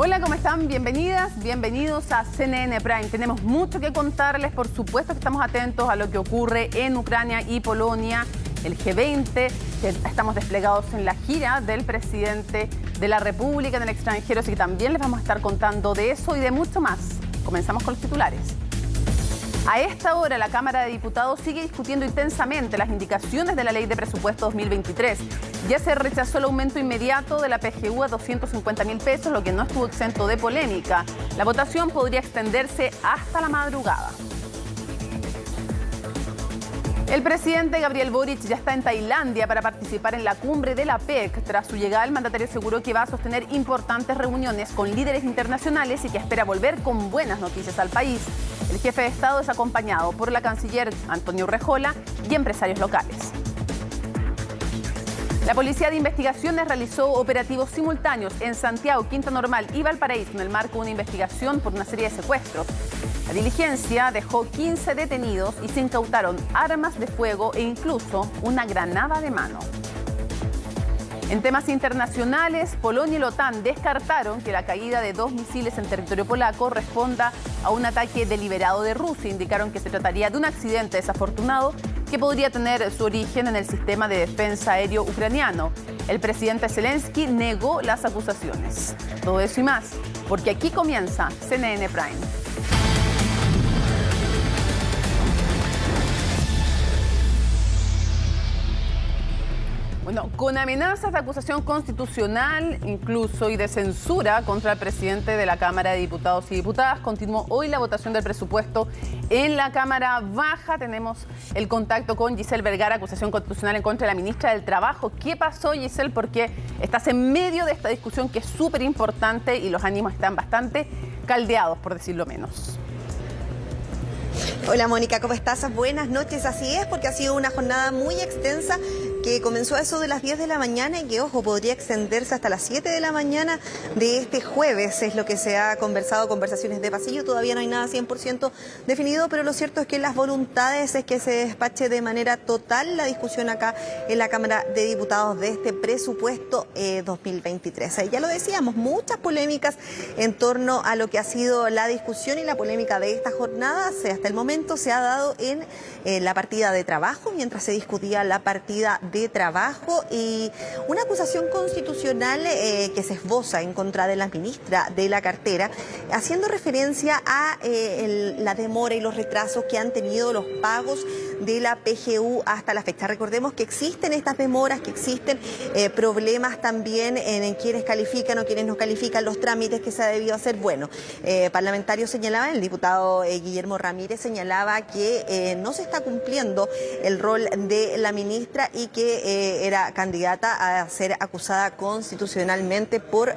Hola, ¿cómo están? Bienvenidas, bienvenidos a CNN Prime. Tenemos mucho que contarles, por supuesto que estamos atentos a lo que ocurre en Ucrania y Polonia, el G20, que estamos desplegados en la gira del presidente de la República en el extranjero, así que también les vamos a estar contando de eso y de mucho más. Comenzamos con los titulares. A esta hora, la Cámara de Diputados sigue discutiendo intensamente las indicaciones de la Ley de Presupuesto 2023. Ya se rechazó el aumento inmediato de la PGU a 250.000 pesos, lo que no estuvo exento de polémica. La votación podría extenderse hasta la madrugada. El presidente Gabriel Boric ya está en Tailandia para participar en la cumbre de la PEC. Tras su llegada, el mandatario aseguró que va a sostener importantes reuniones con líderes internacionales y que espera volver con buenas noticias al país. El jefe de Estado es acompañado por la canciller Antonio Urrejola y empresarios locales. La Policía de Investigaciones realizó operativos simultáneos en Santiago, Quinta Normal y Valparaíso en el marco de una investigación por una serie de secuestros. La diligencia dejó 15 detenidos y se incautaron armas de fuego e incluso una granada de mano. En temas internacionales, Polonia y la OTAN descartaron que la caída de 2 misiles en territorio polaco responda a un ataque deliberado de Rusia. Indicaron que se trataría de un accidente desafortunado que podría tener su origen en el sistema de defensa aéreo ucraniano. El presidente Zelensky negó las acusaciones. Todo eso y más, porque aquí comienza CNN Prime. Bueno, con amenazas de acusación constitucional incluso y de censura contra el presidente de la Cámara de Diputados y Diputadas, continuó hoy la votación del presupuesto en la Cámara Baja. Tenemos el contacto con Giselle Vergara, acusación constitucional en contra de la ministra del Trabajo. ¿Qué pasó, Giselle? Porque estás en medio de esta discusión que es súper importante y los ánimos están bastante caldeados, por decirlo menos. Hola Mónica, ¿cómo estás? Buenas noches. Así es, porque ha sido una jornada muy extensa que comenzó a eso de las 10 de la mañana y que, ojo, podría extenderse hasta las 7 de la mañana de este jueves. Es lo que se ha conversado, conversaciones de pasillo. Todavía no hay nada 100% definido, pero lo cierto es que las voluntades es que se despache de manera total la discusión acá en la Cámara de Diputados de este presupuesto 2023. Ya lo decíamos, muchas polémicas en torno a lo que ha sido la discusión, y la polémica de esta jornada hasta el momento se ha dado en la partida de trabajo, mientras se discutía la partida de trabajo, y una acusación constitucional que se esboza en contra de la ministra de la cartera, haciendo referencia a la demora y los retrasos que han tenido los pagos de la PGU hasta la fecha. Recordemos que existen estas demoras, que existen problemas también en quienes califican o quienes no califican los trámites que se ha debido hacer. Bueno, parlamentarios señalaban, el diputado Guillermo Ramírez señalaba que no se está cumpliendo el rol de la ministra y que era candidata a ser acusada constitucionalmente por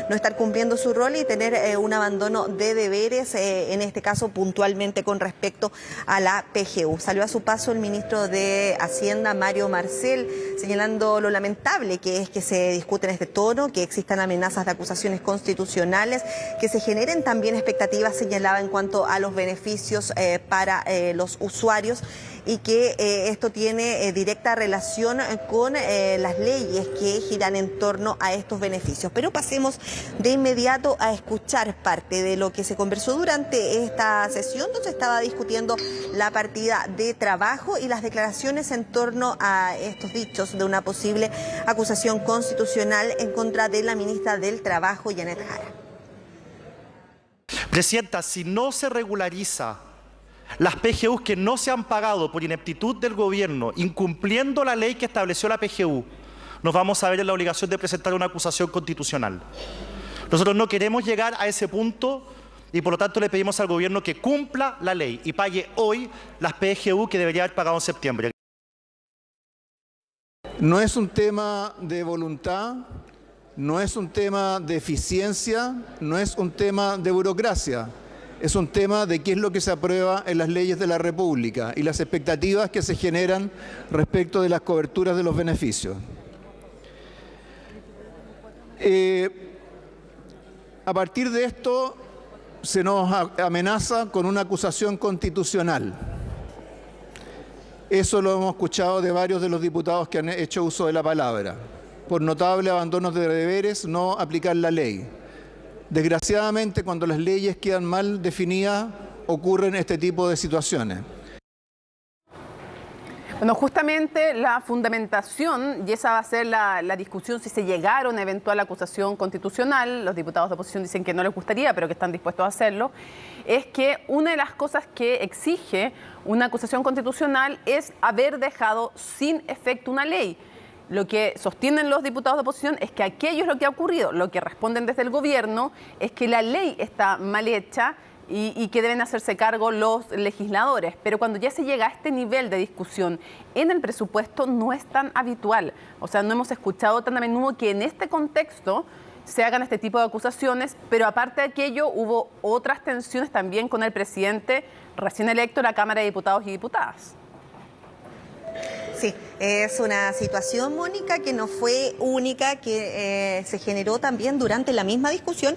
no estar cumpliendo su rol y tener un abandono de deberes, en este caso puntualmente con respecto a la PGU. Salió a su paso el ministro de Hacienda, Mario Marcel, señalando lo lamentable que es que se discute en este tono, que existan amenazas de acusaciones constitucionales, que se generen también expectativas, señalaba, en cuanto a los beneficios para los usuarios, y que esto tiene directa relación con las leyes que giran en torno a estos beneficios. Pero pasemos de inmediato a escuchar parte de lo que se conversó durante esta sesión, donde se estaba discutiendo la partida de trabajo y las declaraciones en torno a estos dichos de una posible acusación constitucional en contra de la ministra del Trabajo, Janet Jara. Presidenta, si no se regulariza las PGUs que no se han pagado por ineptitud del gobierno, incumpliendo la ley que estableció la PGU, nos vamos a ver en la obligación de presentar una acusación constitucional. Nosotros no queremos llegar a ese punto y por lo tanto le pedimos al gobierno que cumpla la ley y pague hoy las PGU que debería haber pagado en septiembre. No es un tema de voluntad, no es un tema de eficiencia, no es un tema de burocracia. Es un tema de qué es lo que se aprueba en las leyes de la República y las expectativas que se generan respecto de las coberturas de los beneficios. A partir de esto se nos amenaza con una acusación constitucional. Eso lo hemos escuchado de varios de los diputados que han hecho uso de la palabra. Por notable abandono de deberes, no aplicar la ley. Desgraciadamente, cuando las leyes quedan mal definidas, ocurren este tipo de situaciones. Bueno, justamente la fundamentación, y esa va a ser la discusión si se llegara a una eventual acusación constitucional, los diputados de oposición dicen que no les gustaría, pero que están dispuestos a hacerlo, es que una de las cosas que exige una acusación constitucional es haber dejado sin efecto una ley. Lo que sostienen los diputados de oposición es que aquello es lo que ha ocurrido. Lo que responden desde el gobierno es que la ley está mal hecha y que deben hacerse cargo los legisladores. Pero cuando ya se llega a este nivel de discusión en el presupuesto no es tan habitual. O sea, no hemos escuchado tan a menudo que en este contexto se hagan este tipo de acusaciones, pero aparte de aquello hubo otras tensiones también con el presidente recién electo de la Cámara de Diputados y Diputadas. Sí, es una situación, Mónica, que no fue única, que se generó también durante la misma discusión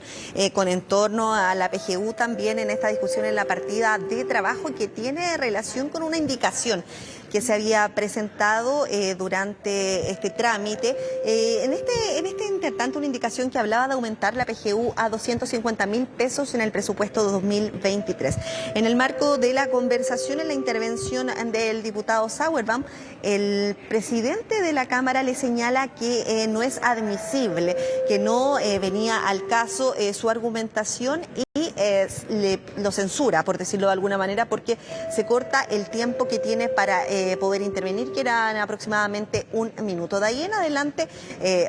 con en torno a la PGU, también en esta discusión en la partida de trabajo, y que tiene relación con una indicación que se había presentado durante este trámite. En este intertanto, una indicación que hablaba de aumentar la PGU a 250.000 pesos en el presupuesto de 2023. En el marco de la conversación, en la intervención del diputado Sauerbaum, el presidente de la Cámara le señala que no es admisible, que no venía al caso su argumentación y lo censura, por decirlo de alguna manera, porque se corta el tiempo que tiene para poder intervenir, que eran aproximadamente 1 minuto. De ahí en adelante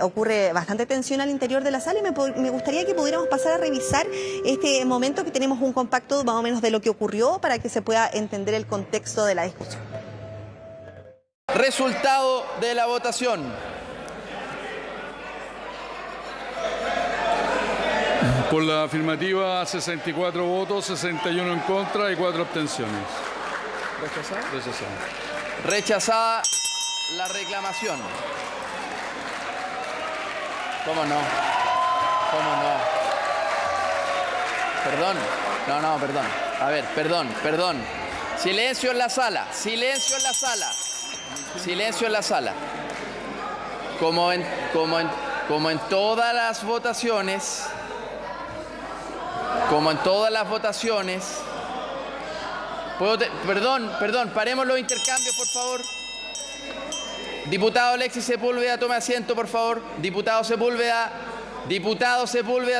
ocurre bastante tensión al interior de la sala y me gustaría que pudiéramos pasar a revisar este momento, que tenemos un compacto más o menos de lo que ocurrió para que se pueda entender el contexto de la discusión. Resultado de la votación. Por la afirmativa, 64 votos, 61 en contra y 4 abstenciones. ¿Rechazada? Rechazado. Rechazada la reclamación. ¿Cómo no? ¿Cómo no? Perdón. No, perdón. A ver, perdón. Silencio en la sala. Silencio en la sala. Silencio en la sala. Como en todas las votaciones. Perdón, paremos los intercambios, por favor. Diputado Alexis Sepúlveda, tome asiento, por favor. Diputado Sepúlveda,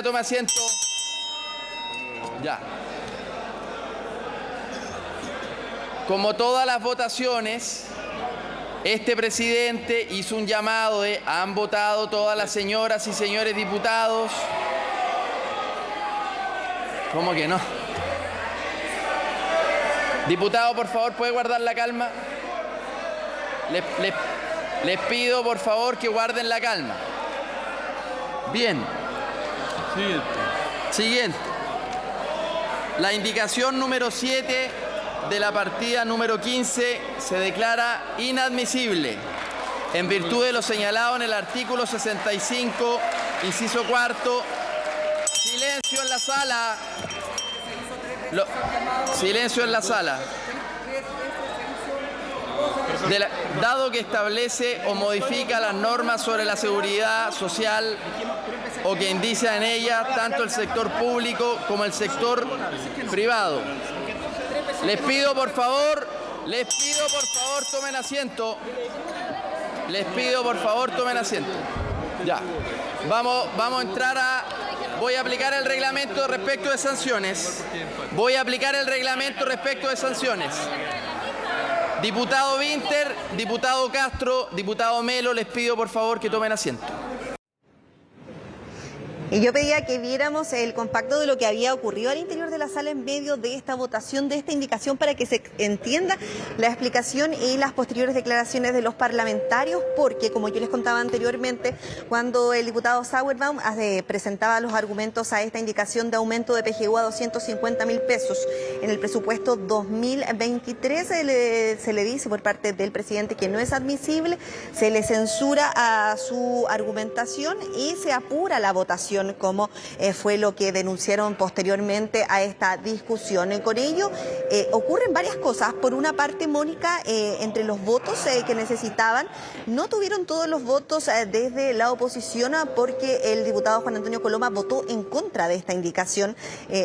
tome asiento. Ya. Como todas las votaciones, este presidente hizo un llamado de ¿han votado todas las señoras y señores diputados? ¿Cómo que no? Diputado, por favor, ¿puede guardar la calma? Les pido, por favor, que guarden la calma. Bien. Siguiente. La indicación número 7 de la partida número 15 se declara inadmisible en virtud de lo señalado en el artículo 65, inciso cuarto. Silencio en la sala. Silencio en la sala. Dado que establece o modifica las normas sobre la seguridad social o que indicia en ellas tanto el sector público como el sector privado. Les pido por favor, tomen asiento. Ya. Vamos a entrar a... Voy a aplicar el reglamento respecto de sanciones. Diputado Winter, diputado Castro, diputado Melo, les pido por favor que tomen asiento. Y yo pedía que viéramos el compacto de lo que había ocurrido al interior de la sala en medio de esta votación, de esta indicación, para que se entienda la explicación y las posteriores declaraciones de los parlamentarios, porque, como yo les contaba anteriormente, cuando el diputado Sauerbaum presentaba los argumentos a esta indicación de aumento de PGU a 250.000 pesos en el presupuesto 2023, se le dice por parte del presidente que no es admisible, se le censura a su argumentación y se apura la votación votación, como fue lo que denunciaron posteriormente a esta discusión. Con ello ocurren varias cosas. Por una parte, Mónica, entre los votos que necesitaban, no tuvieron todos los votos desde la oposición porque el diputado Juan Antonio Coloma votó en contra de esta indicación.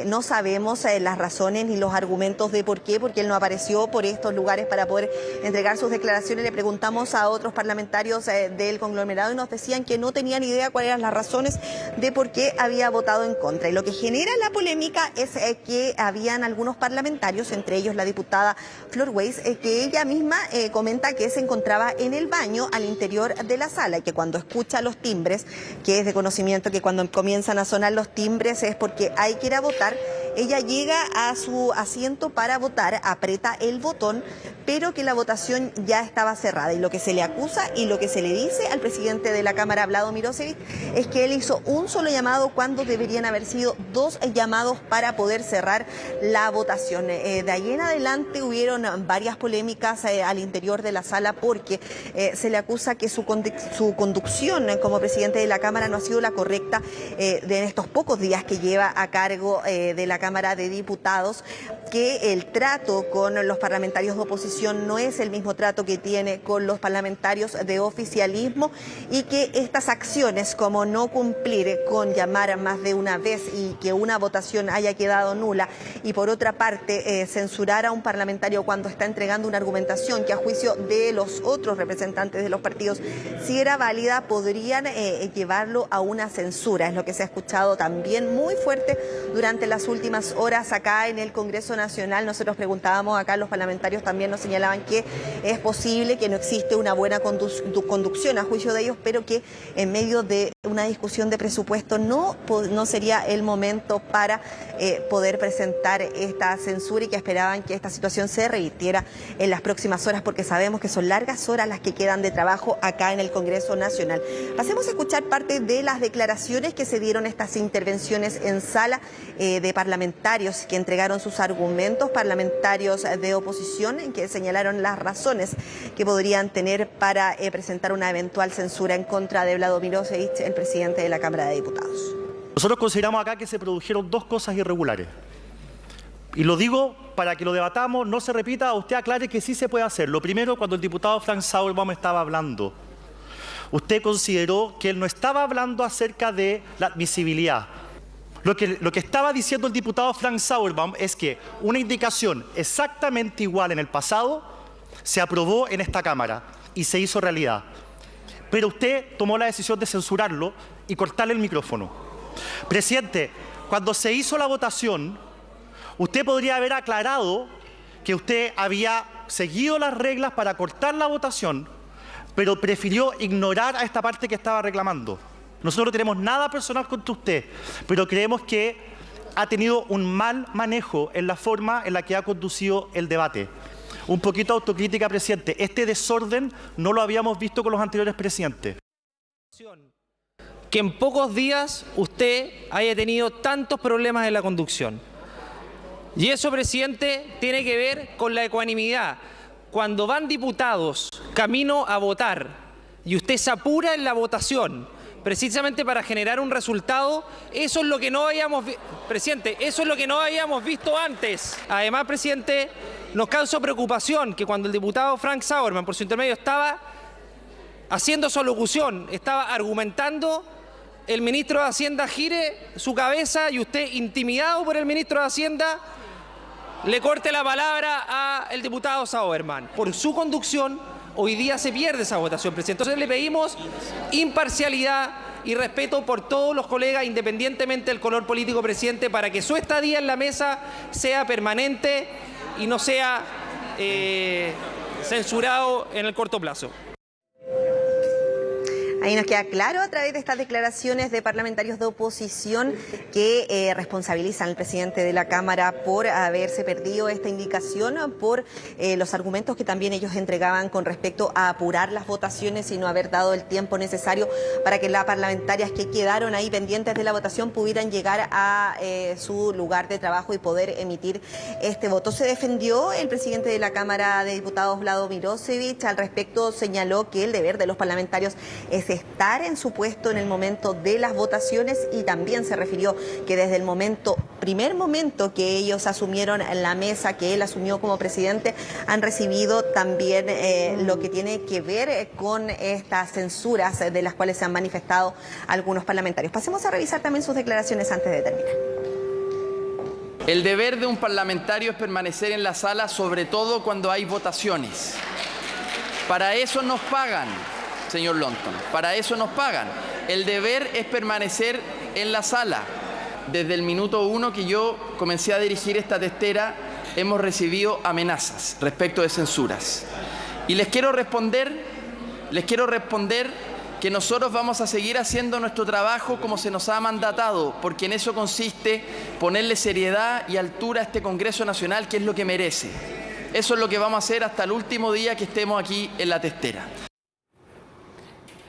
No sabemos las razones ni los argumentos de por qué, porque él no apareció por estos lugares para poder entregar sus declaraciones. Le preguntamos a otros parlamentarios del conglomerado y nos decían que no tenían idea cuáles eran las razones de por qué había votado en contra. Y lo que genera la polémica es que habían algunos parlamentarios, entre ellos la diputada Flor Weiss, que ella misma comenta que se encontraba en el baño al interior de la sala y que cuando escucha los timbres, que es de conocimiento que cuando comienzan a sonar los timbres es porque hay que ir a votar, ella llega a su asiento para votar, aprieta el botón, pero que la votación ya estaba cerrada. Y lo que se le acusa y lo que se le dice al presidente de la Cámara, Vlado Mirosevic, es que él hizo un solo llamado cuando deberían haber sido 2 llamados para poder cerrar la votación. De ahí en adelante hubieron varias polémicas al interior de la sala porque se le acusa que su conducción como presidente de la Cámara no ha sido la correcta en estos pocos días que lleva a cargo de la Cámara de Diputados, que el trato con los parlamentarios de oposición no es el mismo trato que tiene con los parlamentarios de oficialismo y que estas acciones como no cumplir con llamar más de una vez y que una votación haya quedado nula y por otra parte censurar a un parlamentario cuando está entregando una argumentación que a juicio de los otros representantes de los partidos si era válida, podrían llevarlo a una censura. Es lo que se ha escuchado también muy fuerte durante las últimas horas acá en el Congreso Nacional. Nosotros preguntábamos acá, los parlamentarios también nos señalaban que es posible que no existe una buena conducción a juicio de ellos, pero que en medio de una discusión de presupuesto no sería el momento para poder presentar esta censura y que esperaban que esta situación se revirtiera en las próximas horas porque sabemos que son largas horas las que quedan de trabajo acá en el Congreso Nacional. Pasemos a escuchar parte de las declaraciones que se dieron estas intervenciones en sala de parlamentarios que entregaron sus argumentos, parlamentarios de oposición que señalaron las razones que podrían tener para presentar una eventual censura en contra de Vlado Mirosevic, el presidente de la Cámara de Diputados. Nosotros consideramos acá que se produjeron 2 cosas irregulares. Y lo digo para que lo debatamos, no se repita, usted aclare que sí se puede hacer. Lo primero, cuando el diputado Frank Sauerbaum estaba hablando, usted consideró que él no estaba hablando acerca de la admisibilidad. Lo que estaba diciendo el diputado Frank Sauerbaum es que una indicación exactamente igual en el pasado se aprobó en esta Cámara y se hizo realidad. Pero usted tomó la decisión de censurarlo y cortarle el micrófono. Presidente, cuando se hizo la votación, usted podría haber aclarado que usted había seguido las reglas para cortar la votación, pero prefirió ignorar a esta parte que estaba reclamando. Nosotros no tenemos nada personal contra usted, pero creemos que ha tenido un mal manejo en la forma en la que ha conducido el debate. Un poquito de autocrítica, presidente. Este desorden no lo habíamos visto con los anteriores presidentes. Que en pocos días usted haya tenido tantos problemas en la conducción. Y eso, presidente, tiene que ver con la ecuanimidad. Cuando van diputados camino a votar y usted se apura en la votación, precisamente para generar un resultado, eso es lo que no habíamos visto, presidente, eso es lo que no habíamos visto antes. Además, presidente, nos causa preocupación que cuando el diputado Frank Sauerbaum, por su intermedio, estaba haciendo su alocución, estaba argumentando, el ministro de Hacienda gire su cabeza y usted, intimidado por el ministro de Hacienda, le corte la palabra al diputado Sauerbaum. Por su conducción, hoy día se pierde esa votación, presidente. Entonces le pedimos imparcialidad y respeto por todos los colegas, independientemente del color político, presidente, para que su estadía en la mesa sea permanente y no sea censurado en el corto plazo. Ahí nos queda claro a través de estas declaraciones de parlamentarios de oposición que responsabilizan al presidente de la Cámara por haberse perdido esta indicación, por los argumentos que también ellos entregaban con respecto a apurar las votaciones y no haber dado el tiempo necesario para que las parlamentarias que quedaron ahí pendientes de la votación pudieran llegar a su lugar de trabajo y poder emitir este voto. Se defendió el presidente de la Cámara de Diputados, Vlado Mirosevic. Al respecto señaló que el deber de los parlamentarios es es estar en su puesto en el momento de las votaciones, y también se refirió que desde el primer momento que ellos asumieron la mesa, que él asumió como presidente, han recibido también lo que tiene que ver con estas censuras de las cuales se han manifestado algunos parlamentarios. Pasemos a revisar también sus declaraciones antes de terminar. El deber de un parlamentario es permanecer en la sala, sobre todo cuando hay votaciones. Para eso nos pagan, señor Longton, para eso nos pagan. El deber es permanecer en la sala. Desde el minuto 1 que yo comencé a dirigir esta testera, hemos recibido amenazas respecto de censuras. Y les quiero responder que nosotros vamos a seguir haciendo nuestro trabajo como se nos ha mandatado, porque en eso consiste ponerle seriedad y altura a este Congreso Nacional, que es lo que merece. Eso es lo que vamos a hacer hasta el último día que estemos aquí en la testera.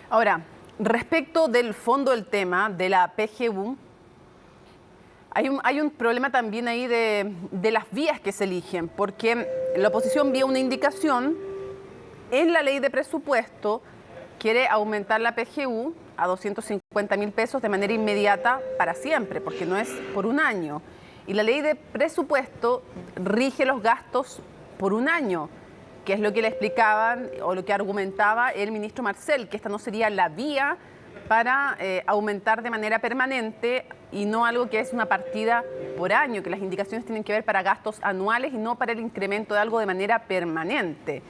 Ahora, respecto del fondo del tema de la PGU, hay un problema también ahí de las vías que se eligen, porque la oposición vio una indicación en la ley de presupuesto, quiere aumentar la PGU a 250.000 pesos de manera inmediata para siempre, porque no es por un año. Y la ley de presupuesto rige los gastos por un año, que es lo que le explicaban o lo que argumentaba el ministro Marcel, que esta no sería la vía para aumentar de manera permanente y no algo que es una partida por año, que las indicaciones tienen que ver para gastos anuales y no para el incremento de algo de manera permanente.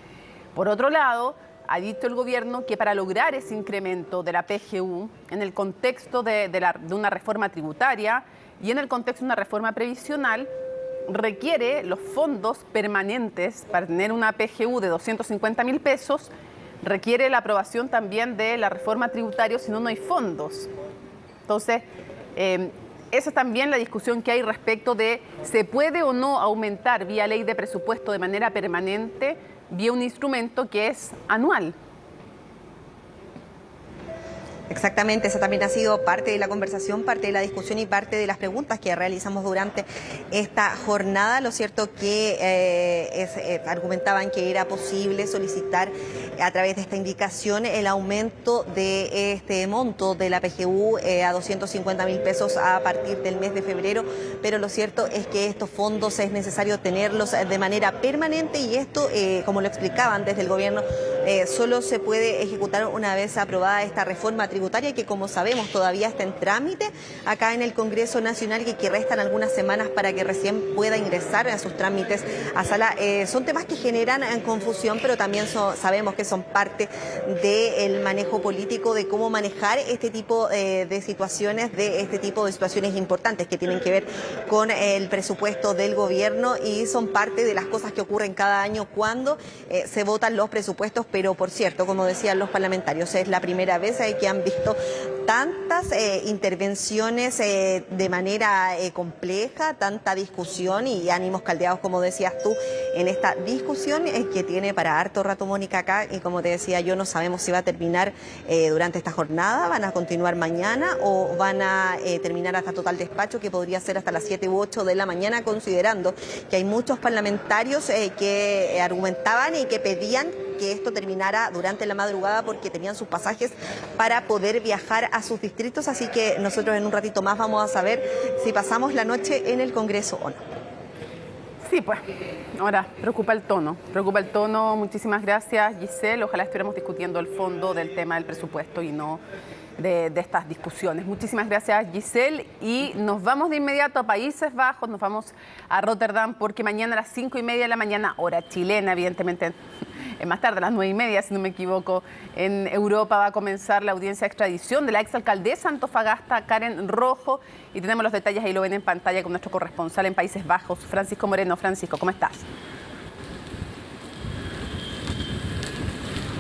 Por otro lado, ha dicho el gobierno que para lograr ese incremento de la PGU en el contexto de una reforma tributaria y en el contexto de una reforma previsional, requiere los fondos permanentes para tener una PGU de 250.000 pesos, requiere la aprobación también de la reforma tributaria, si no, no hay fondos. Entonces, esa es también la discusión que hay respecto de ¿se puede o no aumentar vía ley de presupuesto de manera permanente vía un instrumento que es anual? Exactamente, esa también ha sido parte de la conversación, parte de la discusión y parte de las preguntas que realizamos durante esta jornada. Lo cierto que argumentaban que era posible solicitar a través de esta indicación el aumento de este monto de la PGU a 250.000 pesos a partir del mes de febrero, pero lo cierto es que estos fondos es necesario tenerlos de manera permanente, y esto, como lo explicaban desde el gobierno, solo se puede ejecutar una vez aprobada esta reforma tributaria, que como sabemos todavía está en trámite acá en el Congreso Nacional, y que restan algunas semanas para que recién pueda ingresar a sus trámites a sala. Son temas que generan confusión, pero también sabemos que son parte del manejo político, de cómo manejar este tipo de situaciones, importantes que tienen que ver con el presupuesto del gobierno, y son parte de las cosas que ocurren cada año cuando se votan los presupuestos. Pero por cierto, como decían los parlamentarios, es la primera vez que han visto tantas intervenciones de manera compleja, tanta discusión y ánimos caldeados, como decías tú, en esta discusión que tiene para harto rato Mónica acá, y como te decía yo, no sabemos si va a terminar durante esta jornada, van a continuar mañana o van a terminar hasta total despacho, que podría ser hasta las 7 u 8 de la mañana, considerando que hay muchos parlamentarios que argumentaban y que pedían que esto terminara durante la madrugada porque tenían sus pasajes para poder viajar a sus distritos. Así que nosotros en un ratito más vamos a saber si pasamos la noche en el Congreso o no. Sí, pues, ahora preocupa el tono. Muchísimas gracias, Giselle. Ojalá estuviéramos discutiendo el fondo del tema del presupuesto y no de estas discusiones. Muchísimas gracias, Giselle. Y nos vamos de inmediato a Países Bajos, nos vamos a Rotterdam, porque mañana a las 5:30 de la mañana, hora chilena, evidentemente, más tarde, a las 9:30, si no me equivoco, en Europa va a comenzar la audiencia de extradición de la exalcaldesa Antofagasta, Karen Rojo, y tenemos los detalles, ahí lo ven en pantalla con nuestro corresponsal en Países Bajos, Francisco Moreno. Francisco, ¿cómo estás?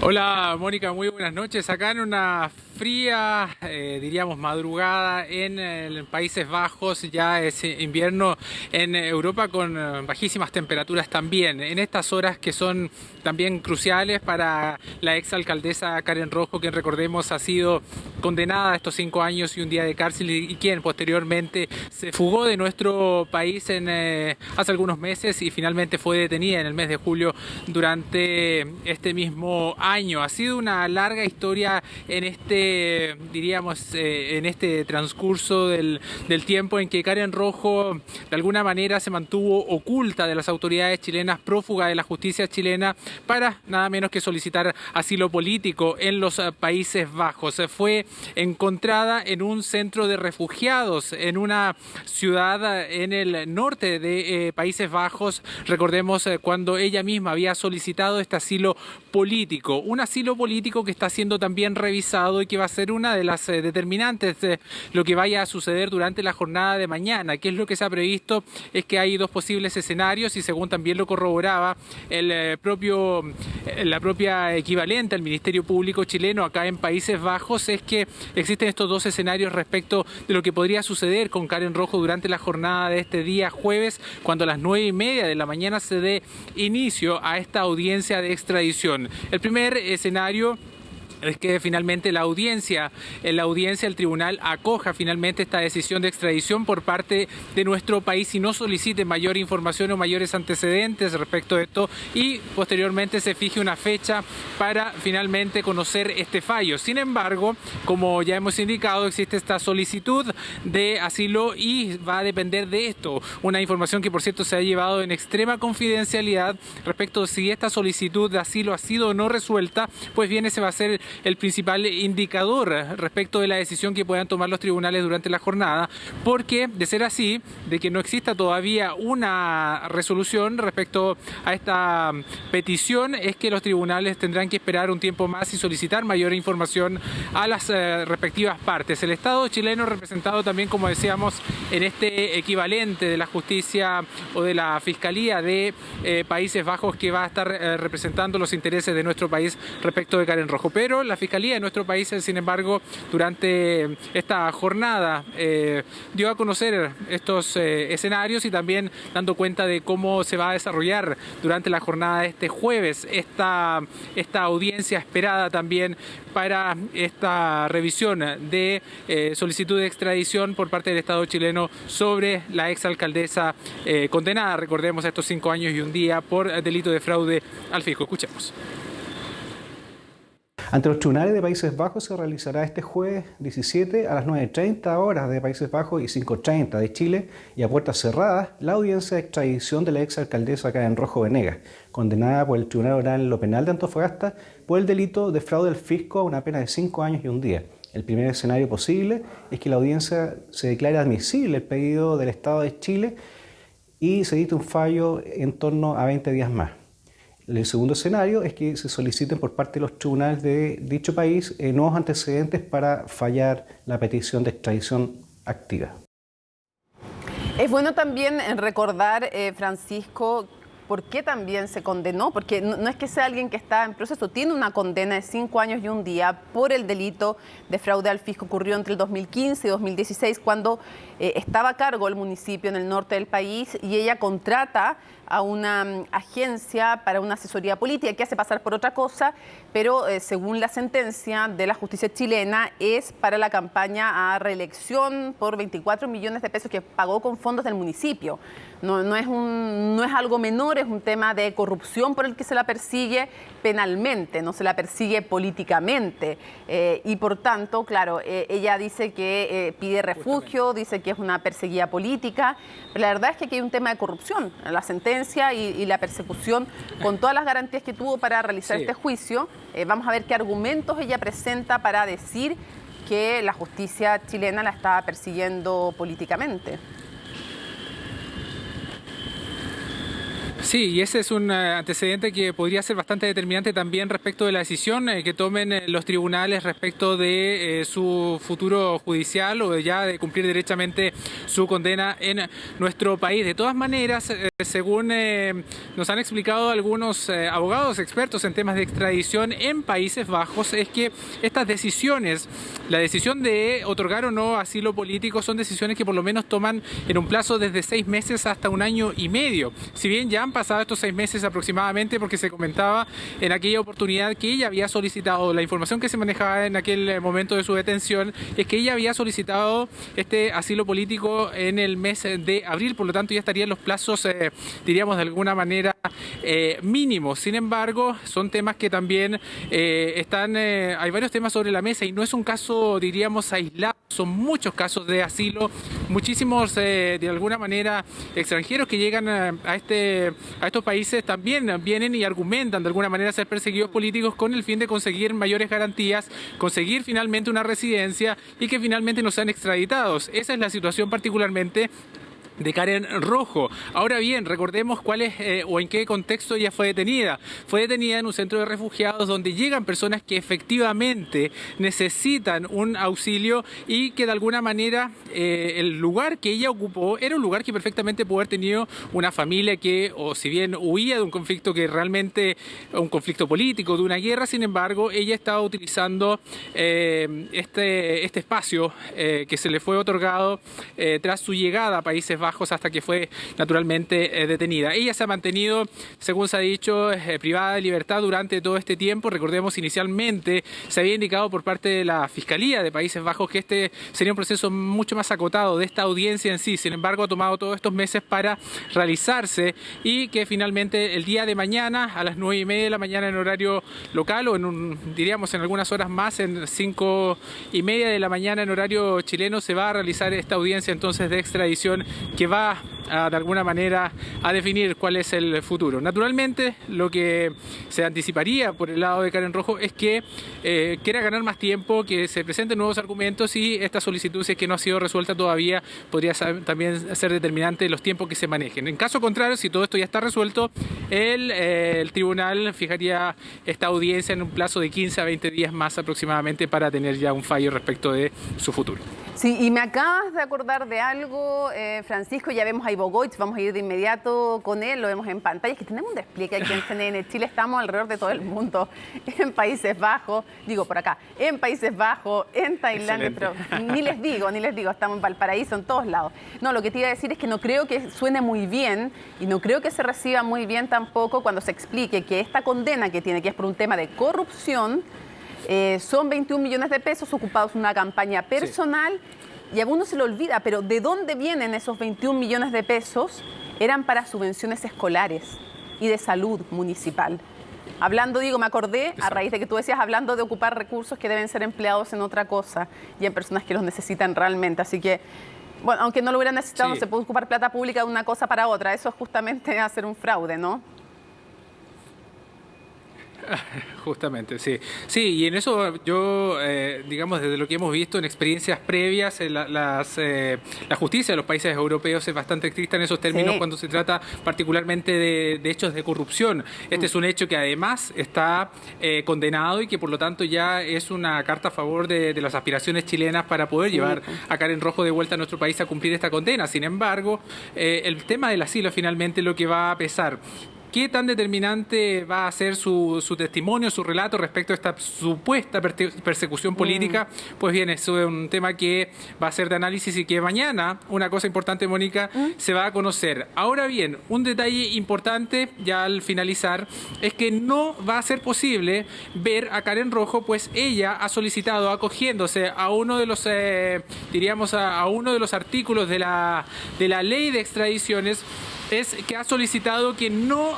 Hola Mónica, muy buenas noches. Acá en una fría, diríamos madrugada en Países Bajos, ya es invierno en Europa con bajísimas temperaturas también. En estas horas que son también cruciales para la exalcaldesa Karen Rojo, quien recordemos ha sido condenada a estos 5 años y un día de cárcel y quien posteriormente se fugó de nuestro país hace algunos meses y finalmente fue detenida en el mes de julio durante este mismo año. Ha sido una larga historia en este, diríamos, en este transcurso del tiempo en que Karen Rojo de alguna manera se mantuvo oculta de las autoridades chilenas, prófuga de la justicia chilena, para nada menos que solicitar asilo político en los Países Bajos. Fue encontrada en un centro de refugiados en una ciudad en el norte de Países Bajos. Recordemos cuando ella misma había solicitado este asilo político, un asilo político que está siendo también revisado y que va a ser una de las determinantes de lo que vaya a suceder durante la jornada de mañana. ¿Qué es lo que se ha previsto? Es que hay 2 posibles escenarios y según también lo corroboraba la propia equivalente al Ministerio Público chileno acá en Países Bajos, es que existen estos 2 escenarios respecto de lo que podría suceder con Karen Rojo durante la jornada de este día jueves, cuando a las 9:30 de la mañana se dé inicio a esta audiencia de extradición. El primer escenario es que finalmente la audiencia, el tribunal acoja finalmente esta decisión de extradición por parte de nuestro país y no solicite mayor información o mayores antecedentes respecto de esto y posteriormente se fije una fecha para finalmente conocer este fallo. Sin embargo, como ya hemos indicado, existe esta solicitud de asilo y va a depender de esto. Una información que por cierto se ha llevado en extrema confidencialidad respecto de si esta solicitud de asilo ha sido o no resuelta, pues bien ese va a ser el principal indicador respecto de la decisión que puedan tomar los tribunales durante la jornada, porque de ser así, de que no exista todavía una resolución respecto a esta petición, es que los tribunales tendrán que esperar un tiempo más y solicitar mayor información a las respectivas partes. El Estado chileno representado también, como decíamos, en este equivalente de la justicia o de la Fiscalía de Países Bajos, que va a estar representando los intereses de nuestro país respecto de Karen Rojo. Pero la Fiscalía de nuestro país, sin embargo, durante esta jornada dio a conocer estos escenarios y también dando cuenta de cómo se va a desarrollar durante la jornada de este jueves esta audiencia esperada también para esta revisión de solicitud de extradición por parte del Estado chileno sobre la exalcaldesa condenada, recordemos, a estos 5 años y un día por delito de fraude al fisco. Escuchemos. Ante los tribunales de Países Bajos se realizará este jueves 17 a las 9:30 horas de Países Bajos y 5:30 de Chile y a puertas cerradas la audiencia de extradición de la exalcaldesa Karen Rojo Venegas, condenada por el Tribunal Oral en lo Penal de Antofagasta por el delito de fraude al fisco a una pena de 5 años y un día. El primer escenario posible es que la audiencia se declare admisible el pedido del Estado de Chile y se dicte un fallo en torno a 20 días más. El segundo escenario es que se soliciten por parte de los tribunales de dicho país nuevos antecedentes para fallar la petición de extradición activa. Es bueno también recordar, Francisco, por qué también se condenó, porque no es que sea alguien que está en proceso, tiene una condena de 5 años y un día por el delito de fraude al fisco. Ocurrió entre el 2015 y 2016 cuando estaba a cargo el municipio en el norte del país y ella contrata a una agencia para una asesoría política que hace pasar por otra cosa, pero según la sentencia de la justicia chilena es para la campaña a reelección por 24 millones de pesos que pagó con fondos del municipio. No es algo menor, es un tema de corrupción por el que se la persigue penalmente, no se la persigue políticamente. Y por tanto, claro, ella dice que pide refugio, dice que es una perseguida política, pero la verdad es que aquí hay un tema de corrupción. La sentencia y la persecución, con todas las garantías que tuvo para realizar este juicio, vamos a ver qué argumentos ella presenta para decir que la justicia chilena la estaba persiguiendo políticamente. Sí, y ese es un antecedente que podría ser bastante determinante también respecto de la decisión que tomen los tribunales respecto de su futuro judicial o ya de cumplir derechamente su condena en nuestro país. De todas maneras, según nos han explicado algunos abogados expertos en temas de extradición en Países Bajos, es que estas decisiones, la decisión de otorgar o no asilo político, son decisiones que por lo menos toman en un plazo desde 6 meses hasta 1 año y medio. Si bien ya han pasado estos 6 meses aproximadamente, porque se comentaba en aquella oportunidad que ella había solicitado, la información que se manejaba en aquel momento de su detención, es que ella había solicitado este asilo político en el mes de abril, por lo tanto ya estarían los plazos, diríamos de alguna manera, mínimos. Sin embargo, son temas que también hay varios temas sobre la mesa y no es un caso, diríamos, aislado, son muchos casos de asilo, muchísimos de alguna manera extranjeros que llegan a estos países también vienen y argumentan de alguna manera ser perseguidos políticos con el fin de conseguir mayores garantías, conseguir finalmente una residencia y que finalmente no sean extraditados. Esa es la situación particularmente de Karen Rojo. Ahora bien, recordemos cuál es o en qué contexto ella fue detenida. Fue detenida en un centro de refugiados donde llegan personas que efectivamente necesitan un auxilio y que de alguna manera el lugar que ella ocupó era un lugar que perfectamente pudo haber tenido una familia que, o si bien huía de un conflicto que realmente, un conflicto político, de una guerra, sin embargo, ella estaba utilizando este espacio que se le fue otorgado tras su llegada a Países Bajos hasta que fue naturalmente detenida. Ella se ha mantenido, según se ha dicho, privada de libertad durante todo este tiempo. Recordemos, inicialmente se había indicado por parte de la Fiscalía de Países Bajos que este sería un proceso mucho más acotado de esta audiencia en sí. Sin embargo, ha tomado todos estos meses para realizarse y que finalmente el día de mañana a las 9:30 de la mañana en horario local o diríamos en algunas horas más, en 5:30 de la mañana en horario chileno, se va a realizar esta audiencia entonces de extradición que va de alguna manera a definir cuál es el futuro. Naturalmente, lo que se anticiparía por el lado de Karen Rojo es que quiera ganar más tiempo, que se presenten nuevos argumentos y esta solicitud, si es que no ha sido resuelta todavía, podría también ser determinante los tiempos que se manejen. En caso contrario, si todo esto ya está resuelto, el tribunal fijaría esta audiencia en un plazo de 15 a 20 días más aproximadamente para tener ya un fallo respecto de su futuro. Sí, y me acabas de acordar de algo, Francisco. Ya vemos a Ivo Goich, vamos a ir de inmediato con él, lo vemos en pantalla. Es que tenemos un despliegue aquí en CNN Chile, estamos alrededor de todo el mundo, en Países Bajos, digo por acá, en Países Bajos, en Tailandia. Excelente. Pero ni les digo, estamos en Valparaíso, en todos lados. No, lo que te iba a decir es que no creo que suene muy bien y no creo que se reciba muy bien tampoco cuando se explique que esta condena que tiene, que es por un tema de corrupción, son 21 millones de pesos ocupados en una campaña personal. Sí. Y a uno se le olvida, pero ¿de dónde vienen esos 21 millones de pesos? Eran para subvenciones escolares y de salud municipal. Hablando, me acordé a raíz de que tú decías, hablando de ocupar recursos que deben ser empleados en otra cosa y en personas que los necesitan realmente. Así que, bueno, aunque no lo hubieran necesitado, sí, no se puede ocupar plata pública de una cosa para otra. Eso es justamente hacer un fraude, ¿no? Justamente, sí. Sí, y en eso yo, digamos, desde lo que hemos visto en experiencias previas, la justicia de los países europeos es bastante estricta en esos términos, sí, cuando se trata particularmente de hechos de corrupción. Este es un hecho que además está condenado y que por lo tanto ya es una carta a favor de las aspiraciones chilenas para poder llevar a Karen Rojo de vuelta a nuestro país a cumplir esta condena. Sin embargo, el tema del asilo finalmente lo que va a pesar. ¿Qué tan determinante va a ser su testimonio, su relato respecto a esta supuesta persecución política? Pues bien, eso es un tema que va a ser de análisis y que mañana, una cosa importante, Mónica, se va a conocer. Ahora bien, un detalle importante ya al finalizar es que no va a ser posible ver a Karen Rojo, pues ella ha solicitado, acogiéndose a uno de los, diríamos, a uno de los artículos de la ley de extradiciones, es que ha solicitado que no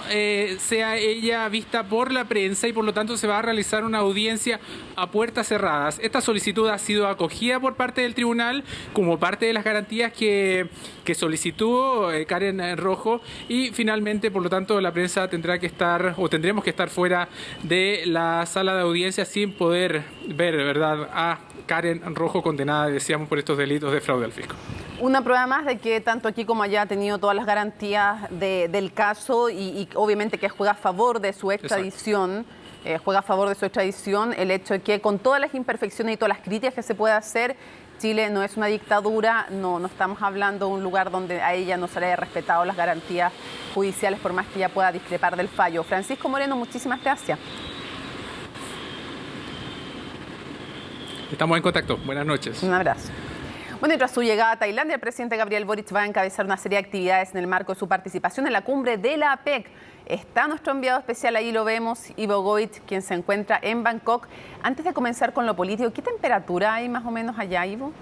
sea ella vista por la prensa y por lo tanto se va a realizar una audiencia a puertas cerradas. Esta solicitud ha sido acogida por parte del tribunal como parte de las garantías que solicitó Karen Rojo y finalmente, por lo tanto, la prensa tendrá que estar o tendremos que estar fuera de la sala de audiencia sin poder ver, ¿verdad?, a Karen Rojo condenada, decíamos, por estos delitos de fraude al fisco. Una prueba más de que tanto aquí como allá ha tenido todas las garantías del caso y obviamente que juega a favor de su extradición. Juega a favor de su extradición el hecho de que con todas las imperfecciones y todas las críticas que se puede hacer, Chile no es una dictadura, no estamos hablando de un lugar donde a ella no se le haya respetado las garantías judiciales por más que ella pueda discrepar del fallo. Francisco Moreno, muchísimas gracias. Estamos en contacto. Buenas noches. Un abrazo. Bueno, y tras su llegada a Tailandia, el presidente Gabriel Boric va a encabezar una serie de actividades en el marco de su participación en la cumbre de la APEC. Está nuestro enviado especial, ahí lo vemos, Ivo Goit, quien se encuentra en Bangkok. Antes de comenzar con lo político, ¿qué temperatura hay más o menos allá, Ivo?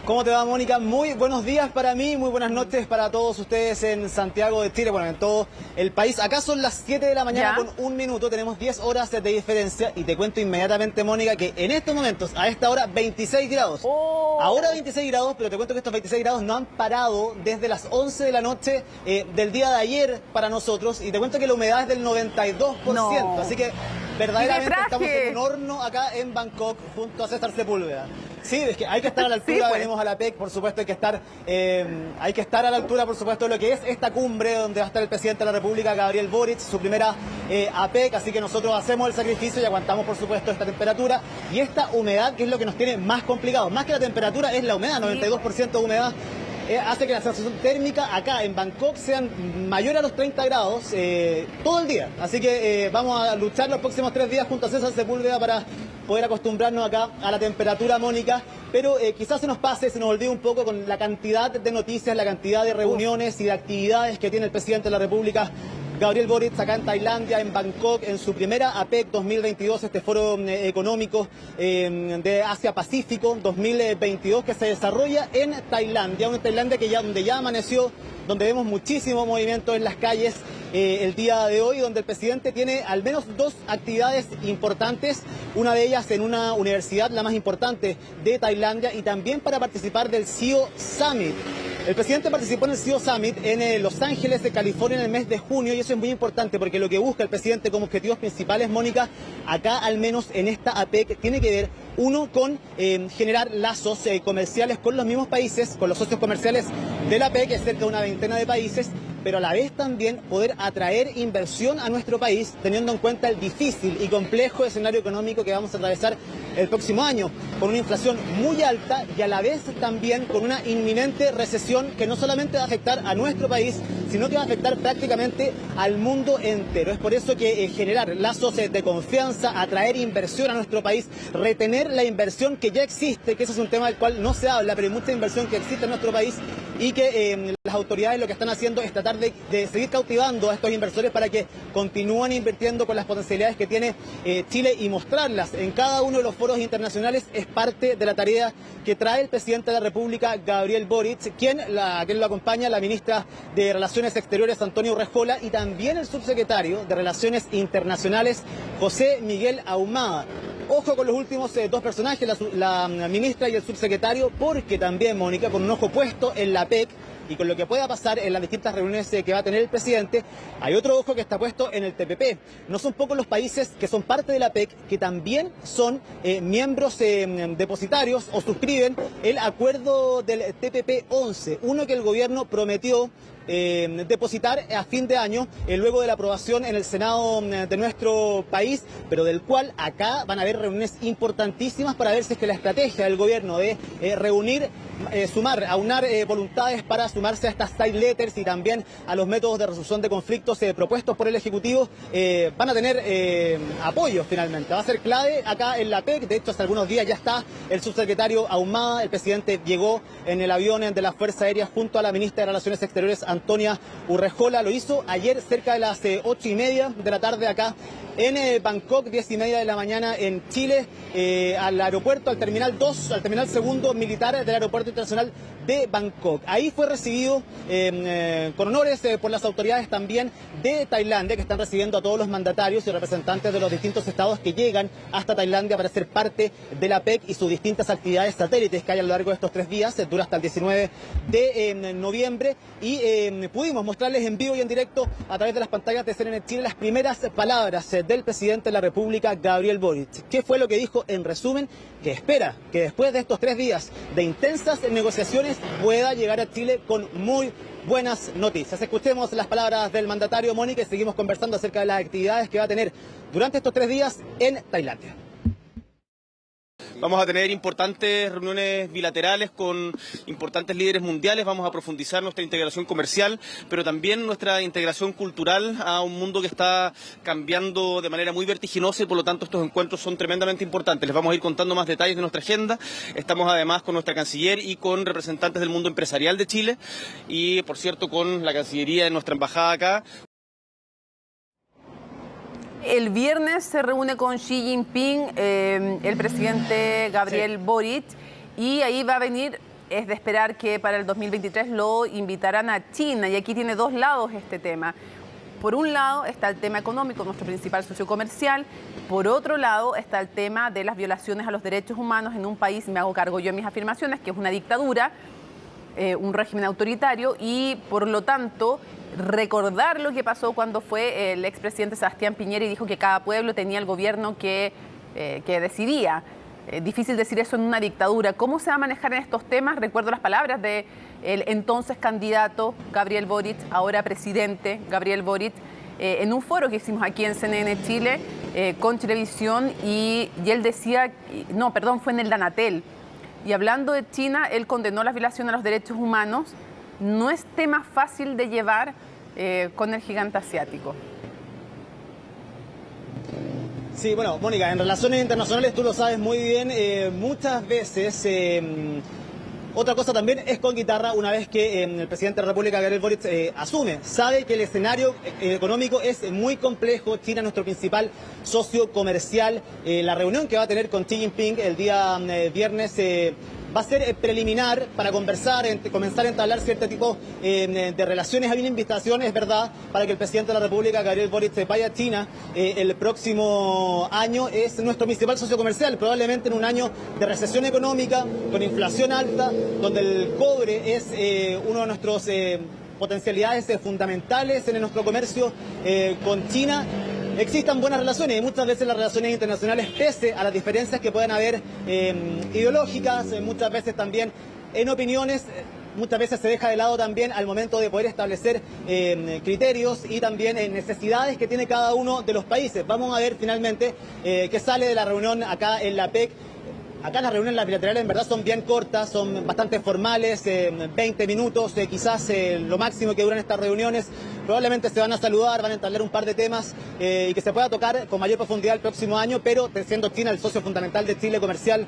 ¿Cómo te va, Mónica? Muy buenos días para mí, muy buenas noches para todos ustedes en Santiago de Chile, bueno, en todo el país. Acá son las 7 de la mañana con 1 minuto, tenemos 10 horas de diferencia y te cuento inmediatamente, Mónica, que en estos momentos, a esta hora, 26 grados. Ahora 26 grados, pero te cuento que estos 26 grados no han parado desde las 11 de la noche del día de ayer para nosotros y te cuento que la humedad es del 92%, así que verdaderamente estamos en un horno acá en Bangkok junto a César Sepúlveda. Sí, es que hay que estar a la altura, venimos a la APEC, por supuesto hay que estar a la altura, por supuesto, de lo que es esta cumbre donde va a estar el presidente de la República, Gabriel Boric, su primera APEC, así que nosotros hacemos el sacrificio y aguantamos, por supuesto, esta temperatura y esta humedad, que es lo que nos tiene más complicados. Más que la temperatura es la humedad, 92% de humedad. Hace que la sensación térmica acá en Bangkok sean mayor a los 30 grados todo el día. Así que vamos a luchar los próximos 3 días junto a César Sepúlveda para poder acostumbrarnos acá a la temperatura, Mónica. Pero quizás se nos pase, se nos olvide un poco con la cantidad de noticias, la cantidad de reuniones y de actividades que tiene el presidente de la República, Gabriel Boric, acá en Tailandia, en Bangkok, en su primera APEC 2022, este foro económico de Asia-Pacífico 2022 que se desarrolla en Tailandia, una Tailandia que donde ya amaneció, donde vemos muchísimo movimiento en las calles el día de hoy, donde el presidente tiene al menos 2 actividades importantes, una de ellas en una universidad, la más importante de Tailandia, y también para participar del CEO Summit. El presidente participó en el CEO Summit en Los Ángeles de California en el mes de junio y eso es muy importante porque lo que busca el presidente como objetivos principales, Mónica, acá al menos en esta APEC, tiene que ver, uno, con generar lazos comerciales con los mismos países, con los socios comerciales de la APEC, que es cerca de una veintena de países, pero a la vez también poder atraer inversión a nuestro país, teniendo en cuenta el difícil y complejo escenario económico que vamos a atravesar el próximo año, con una inflación muy alta y a la vez también con una inminente recesión que no solamente va a afectar a nuestro país, sino que va a afectar prácticamente al mundo entero. Es por eso que generar lazos de confianza, atraer inversión a nuestro país, retener la inversión que ya existe, que ese es un tema del cual no se habla, pero hay mucha inversión que existe en nuestro país y que las autoridades lo que están haciendo es tratar de seguir cautivando a estos inversores para que continúen invirtiendo con las potencialidades que tiene Chile y mostrarlas en cada uno de los foros internacionales es parte de la tarea que trae el presidente de la República, Gabriel Boric, quien lo acompaña, la ministra de Relaciones Exteriores, Antonio Urrejola, y también el subsecretario de Relaciones Internacionales, José Miguel Ahumada. Ojo con los últimos 2 personajes, la ministra y el subsecretario, porque también, Mónica, con un ojo puesto en la APEC y con lo que pueda pasar en las distintas reuniones que va a tener el presidente, hay otro ojo que está puesto en el TPP. No son pocos los países que son parte de la APEC que también son miembros depositarios o suscriben el acuerdo del TPP-11, uno que el gobierno prometió depositar a fin de año, luego de la aprobación en el Senado de nuestro país, pero del cual acá van a haber reuniones importantísimas para ver si es que la estrategia del gobierno de aunar voluntades para sumarse a estas side letters y también a los métodos de resolución de conflictos propuestos por el Ejecutivo van a tener apoyo finalmente. Va a ser clave acá en la APEC. De hecho, hace algunos días ya está el subsecretario Ahumada. El presidente llegó en el avión de la Fuerza Aérea junto a la ministra de Relaciones Exteriores, Antonia Urrejola. Lo hizo ayer cerca de las 8:30 de la tarde acá en Bangkok, 10:30 de la mañana en Chile, al aeropuerto, al terminal 2, al terminal segundo militar del aeropuerto internacional de Bangkok. Ahí fue recibido con honores por las autoridades también de Tailandia, que están recibiendo a todos los mandatarios y representantes de los distintos estados que llegan hasta Tailandia para ser parte de la APEC y sus distintas actividades satélites que hay a lo largo de estos 3 días, dura hasta el 19 de noviembre. Y pudimos mostrarles en vivo y en directo a través de las pantallas de CNN Chile las primeras palabras del presidente de la República, Gabriel Boric. ¿Qué fue lo que dijo? En resumen, que espera que después de estos 3 días de intensas negociaciones pueda llegar a Chile con muy buenas noticias. Escuchemos las palabras del mandatario, Mónica, y seguimos conversando acerca de las actividades que va a tener durante estos 3 días en Tailandia. Vamos a tener importantes reuniones bilaterales con importantes líderes mundiales, vamos a profundizar nuestra integración comercial, pero también nuestra integración cultural a un mundo que está cambiando de manera muy vertiginosa y por lo tanto estos encuentros son tremendamente importantes. Les vamos a ir contando más detalles de nuestra agenda. Estamos además con nuestra canciller y con representantes del mundo empresarial de Chile y, por cierto, con la Cancillería de nuestra embajada acá. El viernes se reúne con Xi Jinping el presidente Gabriel Boric y ahí va a venir, es de esperar que para el 2023 lo invitarán a China, y aquí tiene 2 lados este tema. Por un lado está el tema económico, nuestro principal socio comercial. Por otro lado está el tema de las violaciones a los derechos humanos en un país, me hago cargo yo en mis afirmaciones, que es una dictadura, un régimen autoritario, y por lo tanto recordar lo que pasó cuando fue el expresidente Sebastián Piñera y dijo que cada pueblo tenía el gobierno que decidía. Difícil decir eso en una dictadura. ¿Cómo se va a manejar en estos temas? Recuerdo las palabras del entonces candidato Gabriel Boric, ahora presidente Gabriel Boric, en un foro que hicimos aquí en CNN Chile con Chilevisión, y él decía, no, perdón, fue en el Danatel, y hablando de China, él condenó la violación a los derechos humanos. No es tema fácil de llevar con el gigante asiático. Sí, bueno, Mónica, en relaciones internacionales tú lo sabes muy bien, muchas veces, otra cosa también es con guitarra, una vez que el presidente de la República, Gabriel Boric, asume, sabe que el escenario económico es muy complejo. China es nuestro principal socio comercial. La reunión que va a tener con Xi Jinping el día viernes va a ser preliminar para conversar, comenzar a entablar cierto tipo de relaciones. Hay una invitación, es verdad, para que el presidente de la República, Gabriel Boric, vaya a China el próximo año. Es nuestro principal socio comercial, probablemente en un año de recesión económica, con inflación alta, donde el cobre es uno de nuestros potencialidades fundamentales en nuestro comercio con China. Existan buenas relaciones, y muchas veces las relaciones internacionales, pese a las diferencias que puedan haber ideológicas, muchas veces también en opiniones, muchas veces se deja de lado también al momento de poder establecer criterios y también necesidades que tiene cada uno de los países. Vamos a ver finalmente qué sale de la reunión acá en la PEC. Acá las reuniones bilaterales en verdad son bien cortas, son bastante formales, 20 minutos, quizás lo máximo que duran estas reuniones. Probablemente se van a saludar, van a entablar un par de temas y que se pueda tocar con mayor profundidad el próximo año, pero siendo China el socio fundamental de Chile comercial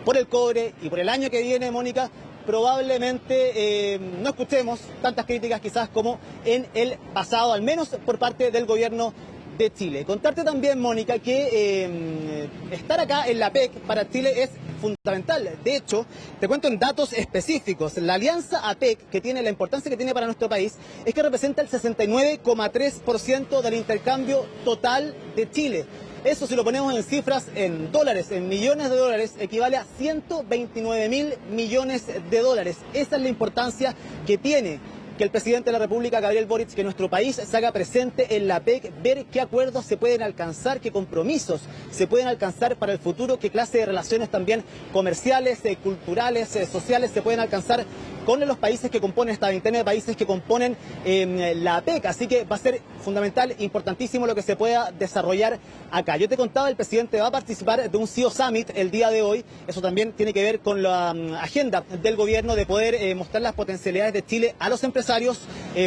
por el cobre y por el año que viene, Mónica, probablemente no escuchemos tantas críticas quizás como en el pasado, al menos por parte del gobierno de Chile. Contarte también, Mónica, que estar acá en la PEC para Chile es fundamental. De hecho, te cuento en datos específicos. La alianza APEC, que tiene la importancia que tiene para nuestro país, es que representa el 69,3% del intercambio total de Chile. Eso, si lo ponemos en cifras, en dólares, en millones de dólares, equivale a 129.000 millones de dólares. Esa es la importancia que tiene que el presidente de la República, Gabriel Boric, que nuestro país se haga presente en la PEC, ver qué acuerdos se pueden alcanzar, qué compromisos se pueden alcanzar para el futuro, qué clase de relaciones también comerciales, culturales, sociales se pueden alcanzar con los países que componen, esta veintena de países que componen la PEC. Así que va a ser fundamental, importantísimo lo que se pueda desarrollar acá. Yo te contaba, el presidente va a participar de un CEO Summit el día de hoy. Eso también tiene que ver con la agenda del gobierno de poder mostrar las potencialidades de Chile a los empresarios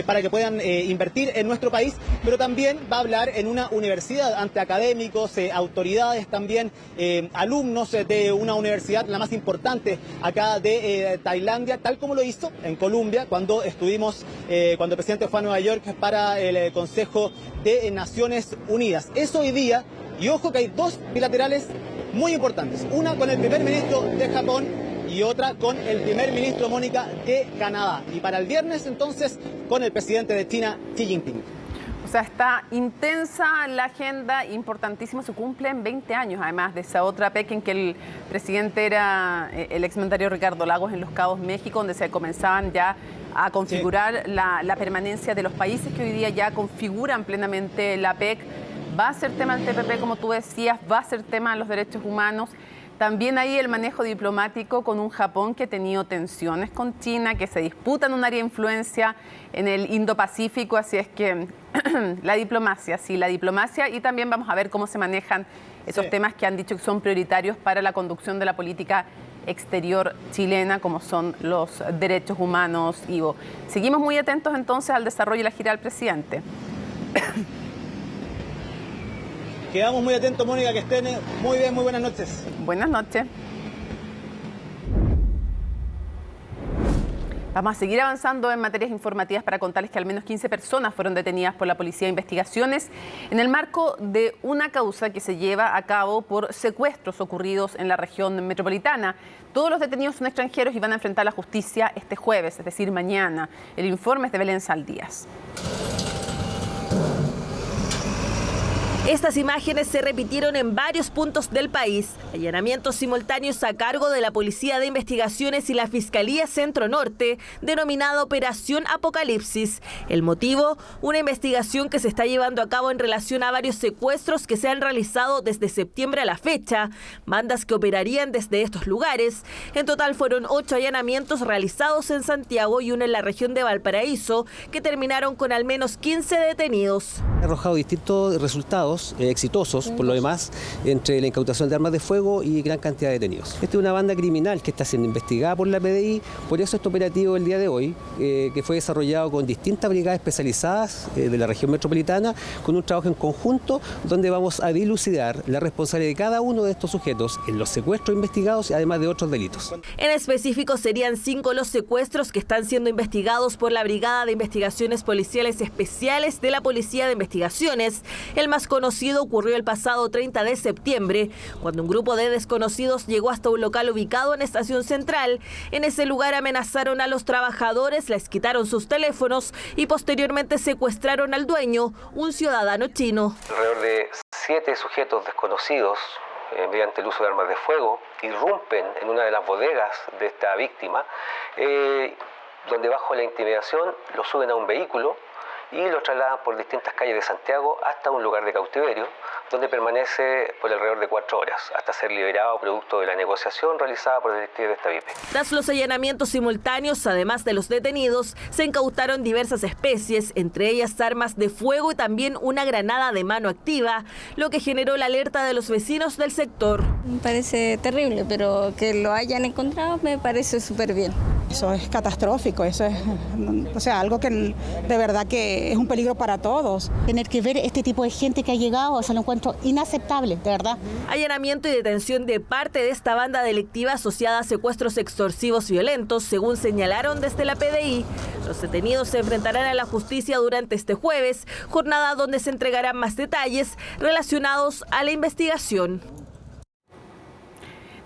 para que puedan invertir en nuestro país, pero también va a hablar en una universidad ante académicos, autoridades, también alumnos de una universidad, la más importante acá de Tailandia, tal como lo hizo en Colombia cuando estuvimos, cuando el presidente fue a Nueva York para el Consejo de Naciones Unidas. Es hoy día, y ojo que hay dos bilaterales muy importantes, una con el primer ministro de Japón y otra con el primer ministro, Mónica, de Canadá. Y para el viernes, entonces, con el presidente de China, Xi Jinping. O sea, está intensa la agenda, importantísimo, se cumplen 20 años, además de esa otra PEC en que el presidente era el exmandatario Ricardo Lagos en Los Cabos, México, donde se comenzaban ya a configurar la permanencia de los países que hoy día ya configuran plenamente la PEC. Va a ser tema del TPP, como tú decías, va a ser tema de los derechos humanos. También ahí el manejo diplomático con un Japón que ha tenido tensiones con China, que se disputan un área de influencia en el Indo-Pacífico, así es que la diplomacia, y también vamos a ver cómo se manejan esos temas que han dicho que son prioritarios para la conducción de la política exterior chilena, como son los derechos humanos, Ivo. Seguimos muy atentos entonces al desarrollo y la gira del presidente. Quedamos muy atentos, Mónica, que estén muy bien, muy buenas noches. Buenas noches. Vamos a seguir avanzando en materias informativas para contarles que al menos 15 personas fueron detenidas por la Policía de Investigaciones en el marco de una causa que se lleva a cabo por secuestros ocurridos en la región metropolitana. Todos los detenidos son extranjeros y van a enfrentar la justicia este jueves, es decir, mañana. El informe es de Belén Saldías. Estas imágenes se repitieron en varios puntos del país. Allanamientos simultáneos a cargo de la Policía de Investigaciones y la Fiscalía Centro Norte, denominada Operación Apocalipsis. El motivo, una investigación que se está llevando a cabo en relación a varios secuestros que se han realizado desde septiembre a la fecha, bandas que operarían desde estos lugares. En total fueron 8 allanamientos realizados en Santiago y uno en la región de Valparaíso, que terminaron con al menos 15 detenidos. Ha arrojado distintos resultados exitosos, por lo demás, entre la incautación de armas de fuego y gran cantidad de detenidos. Esta es una banda criminal que está siendo investigada por la PDI, por eso este operativo del día de hoy, que fue desarrollado con distintas brigadas especializadas de la región metropolitana, con un trabajo en conjunto, donde vamos a dilucidar la responsabilidad de cada uno de estos sujetos en los secuestros investigados y además de otros delitos. En específico serían 5 los secuestros que están siendo investigados por la Brigada de Investigaciones Policiales Especiales de la Policía de Investigaciones. El más conocido ocurrió el pasado 30 de septiembre, cuando un grupo de desconocidos llegó hasta un local ubicado en Estación Central. En ese lugar amenazaron a los trabajadores, les quitaron sus teléfonos y posteriormente secuestraron al dueño, un ciudadano chino. Alrededor de 7 sujetos desconocidos, mediante el uso de armas de fuego, irrumpen en una de las bodegas de esta víctima, donde bajo la intimidación lo suben a un vehículo y lo trasladan por distintas calles de Santiago hasta un lugar de cautiverio, donde permanece por alrededor de 4 horas, hasta ser liberado producto de la negociación realizada por el detective de esta VIP. Tras los allanamientos simultáneos, además de los detenidos, se incautaron diversas especies, entre ellas armas de fuego y también una granada de mano activa, lo que generó la alerta de los vecinos del sector. Me parece terrible, pero que lo hayan encontrado me parece súper bien. Eso es catastrófico, eso es, o sea, algo que de verdad que es un peligro para todos. Tener que ver este tipo de gente que ha llegado, eso lo encuentro inaceptable, de verdad. Allanamiento y detención de parte de esta banda delictiva asociada a secuestros extorsivos violentos, según señalaron desde la PDI. Los detenidos se enfrentarán a la justicia durante este jueves, jornada donde se entregarán más detalles relacionados a la investigación.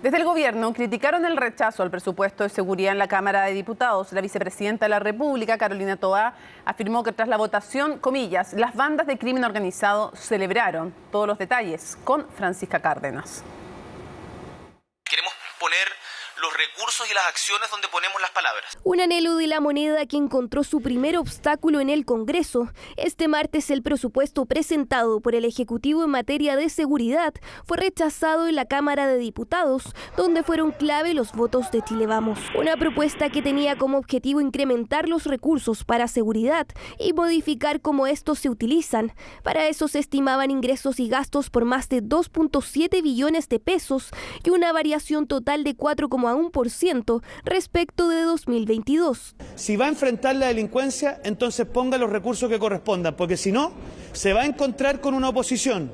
Desde el gobierno criticaron el rechazo al presupuesto de seguridad en la Cámara de Diputados. La vicepresidenta de la República, Carolina Toá, afirmó que tras la votación, comillas, las bandas de crimen organizado celebraron. Todos los detalles con Francisca Cárdenas. Queremos poner los recursos y las acciones donde ponemos las palabras. Un anhelo de la moneda que encontró su primer obstáculo en el Congreso. Este martes el presupuesto presentado por el Ejecutivo en materia de seguridad fue rechazado en la Cámara de Diputados, donde fueron clave los votos de Chile Vamos. Una propuesta que tenía como objetivo incrementar los recursos para seguridad y modificar cómo estos se utilizan. Para eso se estimaban ingresos y gastos por más de 2.7 billones de pesos y una variación total de 4,1% respecto de 2022. Si va a enfrentar la delincuencia, entonces ponga los recursos que correspondan, porque si no, se va a encontrar con una oposición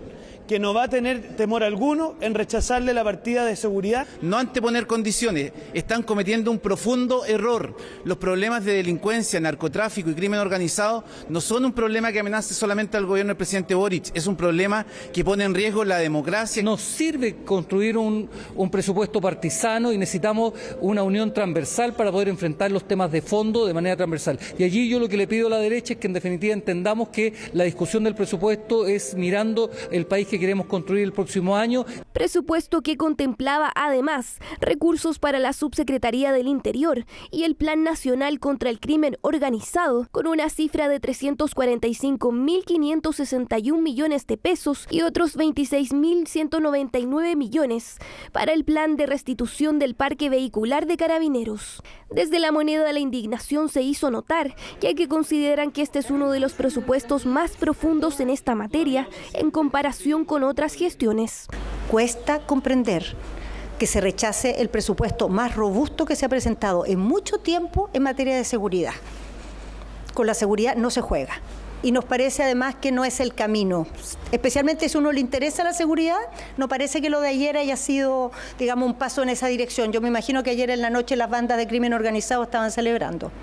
que no va a tener temor alguno en rechazarle la partida de seguridad. No anteponer condiciones, están cometiendo un profundo error. Los problemas de delincuencia, narcotráfico y crimen organizado no son un problema que amenace solamente al gobierno del presidente Boric, es un problema que pone en riesgo la democracia. Nos sirve construir un presupuesto partisano y necesitamos una unión transversal para poder enfrentar los temas de fondo de manera transversal. Y allí yo lo que le pido a la derecha es que en definitiva entendamos que la discusión del presupuesto es mirando el país que queremos construir el próximo año. Presupuesto que contemplaba además recursos para la Subsecretaría del Interior y el Plan Nacional contra el Crimen Organizado, con una cifra de 345.561 millones de pesos y otros 26.199 millones para el plan de restitución del parque vehicular de Carabineros. Desde La Moneda la indignación se hizo notar, ya que consideran que este es uno de los presupuestos más profundos en esta materia en comparación con otras gestiones. Cuesta comprender que se rechace el presupuesto más robusto que se ha presentado en mucho tiempo en materia de seguridad. Con la seguridad no se juega. Y nos parece además que no es el camino. Especialmente si a uno le interesa la seguridad, no parece que lo de ayer haya sido, digamos, un paso en esa dirección. Yo me imagino que ayer en la noche las bandas de crimen organizado estaban celebrando.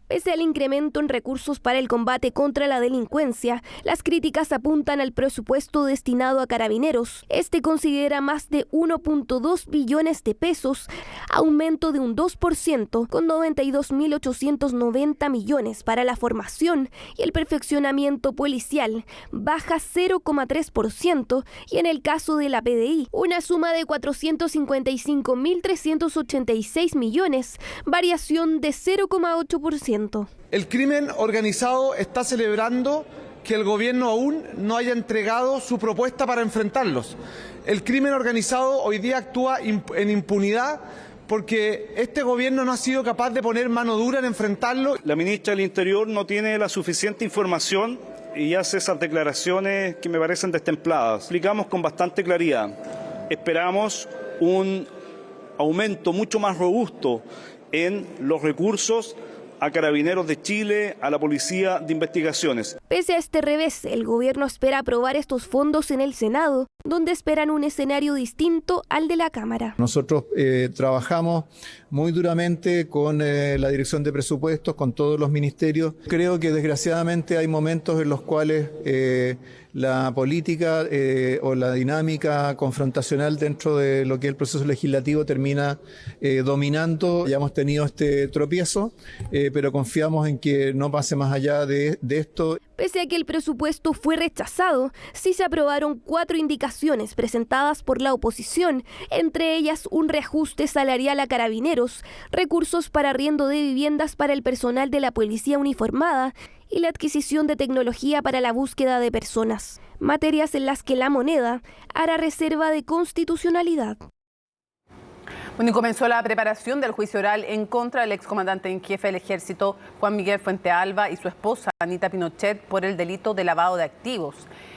Pese al incremento en recursos para el combate contra la delincuencia, las críticas apuntan al presupuesto destinado a Carabineros. Este considera más de 1.2 billones de pesos, aumento de un 2%, con 92.890 millones para la formación y el perfeccionamiento policial, baja 0,3%, y en el caso de la PDI, una suma de 455.386 millones, variación de 0,8%. El crimen organizado está celebrando que el gobierno aún no haya entregado su propuesta para enfrentarlos. El crimen organizado hoy día actúa en impunidad porque este gobierno no ha sido capaz de poner mano dura en enfrentarlo. La ministra del Interior no tiene la suficiente información y hace esas declaraciones que me parecen destempladas. Explicamos con bastante claridad. Esperamos un aumento mucho más robusto en los recursos a Carabineros de Chile, a la Policía de Investigaciones. Pese a este revés, el gobierno espera aprobar estos fondos en el Senado, donde esperan un escenario distinto al de la Cámara. Nosotros trabajamos muy duramente con la Dirección de Presupuestos, con todos los ministerios. Creo que desgraciadamente hay momentos en los cuales la política o la dinámica confrontacional dentro de lo que es el proceso legislativo termina dominando. Ya hemos tenido este tropiezo, pero confiamos en que no pase más allá de esto. Pese a que el presupuesto fue rechazado, sí se aprobaron 4 indicaciones presentadas por la oposición, entre ellas un reajuste salarial a Carabineros, recursos para arriendo de viviendas para el personal de la policía uniformada y la adquisición de tecnología para la búsqueda de personas, materias en las que La Moneda hará reserva de constitucionalidad. Bueno, y comenzó la preparación del juicio oral en contra del excomandante en jefe del Ejército, Juan Miguel Fuentealba, y su esposa, Anita Pinochet, por el delito de lavado de activos.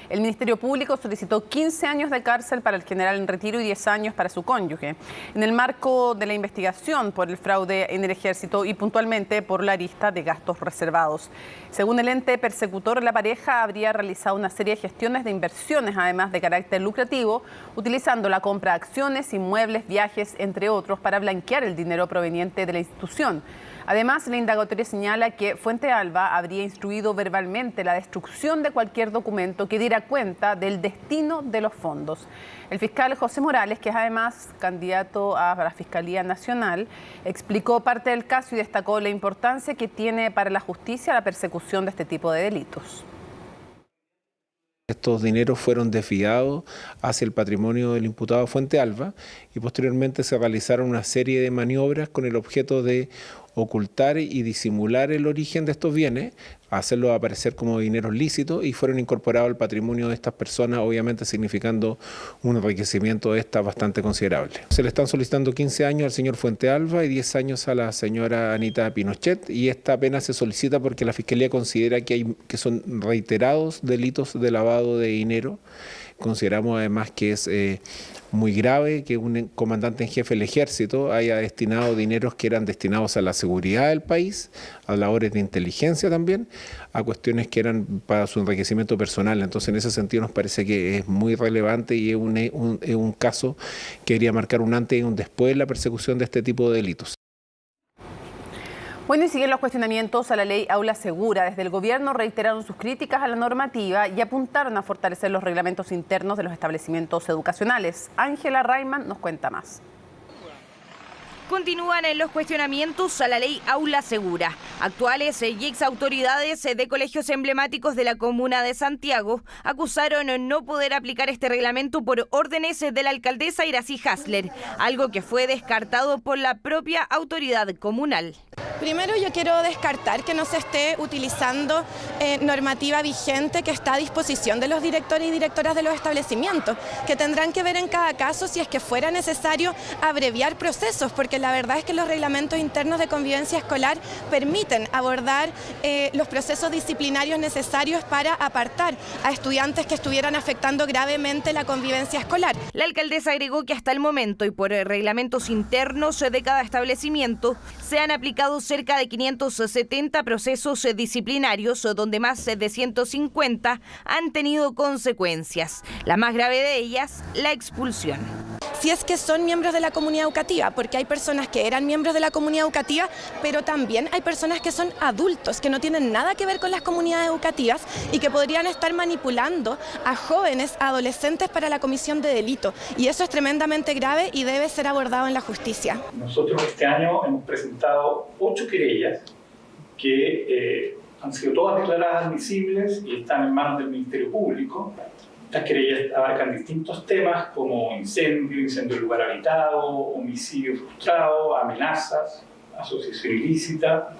El Ministerio Público solicitó 15 años de cárcel para el general en retiro y 10 años para su cónyuge, en el marco de la investigación por el fraude en el Ejército y puntualmente por la arista de gastos reservados. Según el ente persecutor, la pareja habría realizado una serie de gestiones de inversiones, además de carácter lucrativo, utilizando la compra de acciones, inmuebles, viajes, entre otros, para blanquear el dinero proveniente de la institución. Además, la indagatoria señala que Fuentealba habría instruido verbalmente la destrucción de cualquier documento que diera cuenta del destino de los fondos. El fiscal José Morales, que es además candidato a la Fiscalía Nacional, explicó parte del caso y destacó la importancia que tiene para la justicia la persecución de este tipo de delitos. Estos dineros fueron desviados hacia el patrimonio del imputado Fuentealba y posteriormente se realizaron una serie de maniobras con el objeto de ocultar y disimular el origen de estos bienes, hacerlos aparecer como dineros lícitos y fueron incorporados al patrimonio de estas personas, obviamente significando un enriquecimiento de estas bastante considerable. Se le están solicitando 15 años al señor Fuentealba y 10 años a la señora Anita Pinochet, y esta pena se solicita porque la Fiscalía considera que son reiterados delitos de lavado de dinero Consideramos además que es muy grave que un comandante en jefe del ejército haya destinado dineros que eran destinados a la seguridad del país, a labores de inteligencia también, a cuestiones que eran para su enriquecimiento personal. Entonces, en ese sentido nos parece que es muy relevante y es un caso que debería marcar un antes y un después en la persecución de este tipo de delitos. Bueno, y siguen los cuestionamientos a la ley Aula Segura. Desde el gobierno reiteraron sus críticas a la normativa y apuntaron a fortalecer los reglamentos internos de los establecimientos educacionales. Ángela Rayman nos cuenta más. Continúan en los cuestionamientos a la ley Aula Segura. Actuales y exautoridades de colegios emblemáticos de la comuna de Santiago acusaron no poder aplicar este reglamento por órdenes de la alcaldesa Iracy Hasler, algo que fue descartado por la propia autoridad comunal. Primero, yo quiero descartar que no se esté utilizando normativa vigente que está a disposición de los directores y directoras de los establecimientos, que tendrán que ver en cada caso si es que fuera necesario abreviar procesos, porque la verdad es que los reglamentos internos de convivencia escolar permiten abordar los procesos disciplinarios necesarios para apartar a estudiantes que estuvieran afectando gravemente la convivencia escolar. La alcaldesa agregó que hasta el momento y por reglamentos internos de cada establecimiento se han aplicado cerca de 570 procesos disciplinarios, donde más de 150 han tenido consecuencias. La más grave de ellas, la expulsión. Si es que son miembros de la comunidad educativa, porque hay personas que eran miembros de la comunidad educativa, pero también hay personas que son adultos, que no tienen nada que ver con las comunidades educativas y que podrían estar manipulando a jóvenes, adolescentes para la comisión de delito. Y eso es tremendamente grave y debe ser abordado en la justicia. Nosotros este año hemos presentado 8 querellas que han sido todas declaradas admisibles y están en manos del Ministerio Público. Estas querellas abarcan distintos temas como incendio en lugar habitado, homicidio frustrado, amenazas, asociación ilícita,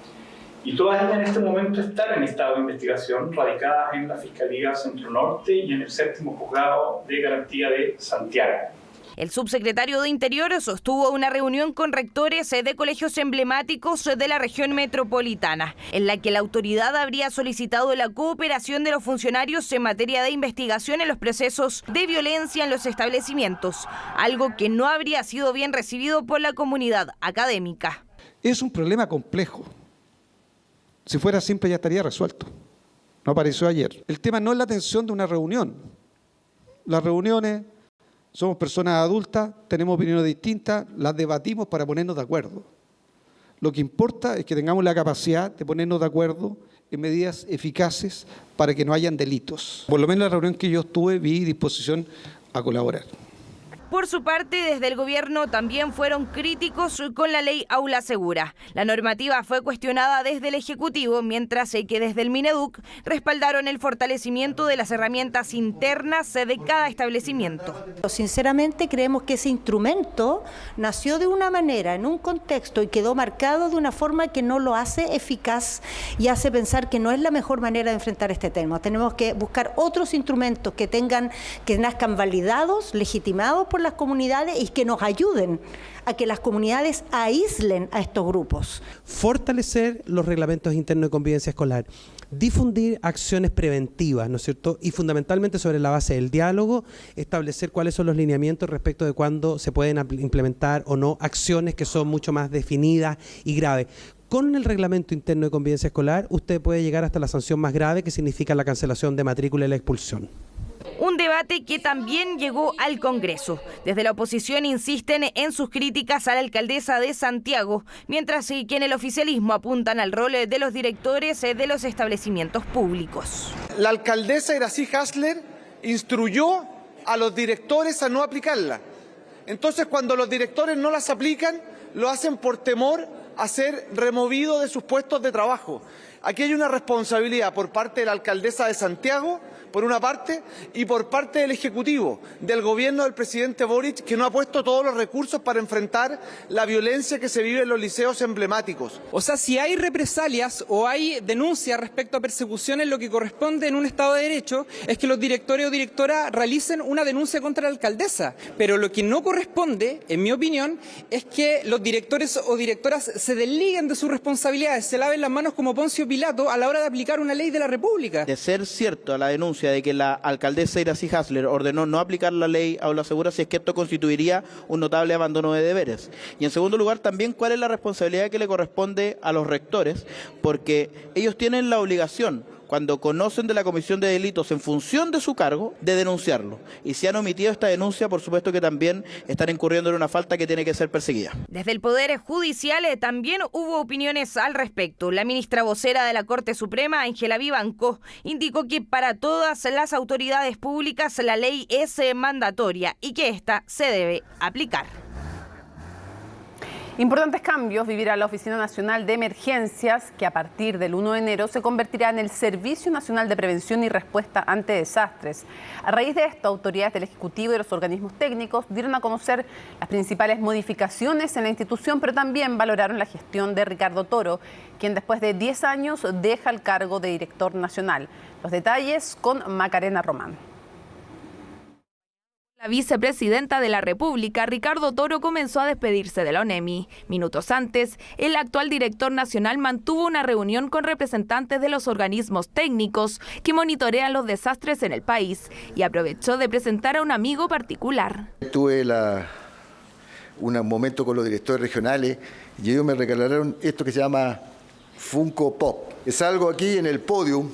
y todas ellas en este momento están en estado de investigación, radicadas en la Fiscalía Centro Norte y en el 7º Juzgado de Garantía de Santiago. El subsecretario de Interior sostuvo una reunión con rectores de colegios emblemáticos de la región metropolitana, en la que la autoridad habría solicitado la cooperación de los funcionarios en materia de investigación en los procesos de violencia en los establecimientos, algo que no habría sido bien recibido por la comunidad académica. Es un problema complejo. Si fuera simple ya estaría resuelto. No apareció ayer. El tema no es la atención de una reunión. Las reuniones... Somos personas adultas, tenemos opiniones distintas, las debatimos para ponernos de acuerdo. Lo que importa es que tengamos la capacidad de ponernos de acuerdo en medidas eficaces para que no hayan delitos. Por lo menos en la reunión que yo estuve vi disposición a colaborar. Por su parte, desde el gobierno también fueron críticos con la ley Aula Segura. La normativa fue cuestionada desde el Ejecutivo, mientras que desde el Mineduc respaldaron el fortalecimiento de las herramientas internas de cada establecimiento. Sinceramente creemos que ese instrumento nació de una manera, en un contexto, y quedó marcado de una forma que no lo hace eficaz y hace pensar que no es la mejor manera de enfrentar este tema. Tenemos que buscar otros instrumentos que nazcan validados, legitimados por las comunidades y que nos ayuden a que las comunidades aíslen a estos grupos. Fortalecer los reglamentos internos de convivencia escolar, difundir acciones preventivas, ¿no es cierto? Y fundamentalmente sobre la base del diálogo, establecer cuáles son los lineamientos respecto de cuándo se pueden implementar o no acciones que son mucho más definidas y graves. Con el reglamento interno de convivencia escolar, usted puede llegar hasta la sanción más grave, que significa la cancelación de matrícula y la expulsión. Un debate que también llegó al Congreso. Desde la oposición insisten en sus críticas a la alcaldesa de Santiago, mientras que en el oficialismo apuntan al rol de los directores de los establecimientos públicos. La alcaldesa Iracy Hasler instruyó a los directores a no aplicarla. Entonces, cuando los directores no las aplican, lo hacen por temor a ser removidos de sus puestos de trabajo. Aquí hay una responsabilidad por parte de la alcaldesa de Santiago, por una parte, y por parte del Ejecutivo, del gobierno del presidente Boric, que no ha puesto todos los recursos para enfrentar la violencia que se vive en los liceos emblemáticos. O sea, si hay represalias o hay denuncias respecto a persecuciones, lo que corresponde en un Estado de Derecho es que los directores o directoras realicen una denuncia contra la alcaldesa. Pero lo que no corresponde, en mi opinión, es que los directores o directoras se desliguen de sus responsabilidades, se laven las manos como Poncio Pilato a la hora de aplicar una ley de la República. De ser cierto la denuncia de que la alcaldesa Iracy Hasler ordenó no aplicar la ley Aula Segura, si es que esto constituiría un notable abandono de deberes. Y en segundo lugar, también cuál es la responsabilidad que le corresponde a los rectores, porque ellos tienen la obligación, cuando conocen de la comisión de delitos en función de su cargo, de denunciarlo. Y si han omitido esta denuncia, por supuesto que también están incurriendo en una falta que tiene que ser perseguida. Desde el Poder Judicial también hubo opiniones al respecto. La ministra vocera de la Corte Suprema, Ángela Vivanco, indicó que para todas las autoridades públicas la ley es mandatoria y que ésta se debe aplicar. Importantes cambios vivirá la Oficina Nacional de Emergencias, que a partir del 1 de enero se convertirá en el Servicio Nacional de Prevención y Respuesta ante Desastres. A raíz de esto, autoridades del Ejecutivo y de los organismos técnicos dieron a conocer las principales modificaciones en la institución, pero también valoraron la gestión de Ricardo Toro, quien después de 10 años deja el cargo de director nacional. Los detalles con Macarena Román. La vicepresidenta de la República, Ricardo Toro, comenzó a despedirse de la ONEMI. Minutos antes, el actual director nacional mantuvo una reunión con representantes de los organismos técnicos que monitorean los desastres en el país y aprovechó de presentar a un amigo particular. Tuve un momento con los directores regionales y ellos me regalaron esto que se llama Funko Pop. Salgo aquí en el podio,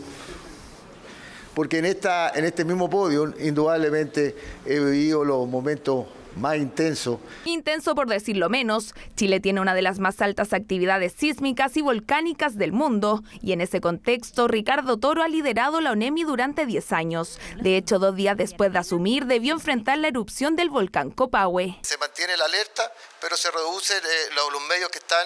porque en este mismo podio, indudablemente, he vivido los momentos más intensos. Intenso por decirlo menos. Chile tiene una de las más altas actividades sísmicas y volcánicas del mundo, y en ese contexto, Ricardo Toro ha liderado la ONEMI durante 10 años. De hecho, 2 días después de asumir, debió enfrentar la erupción del volcán Copahue. Se mantiene la alerta, pero se reducen los medios que están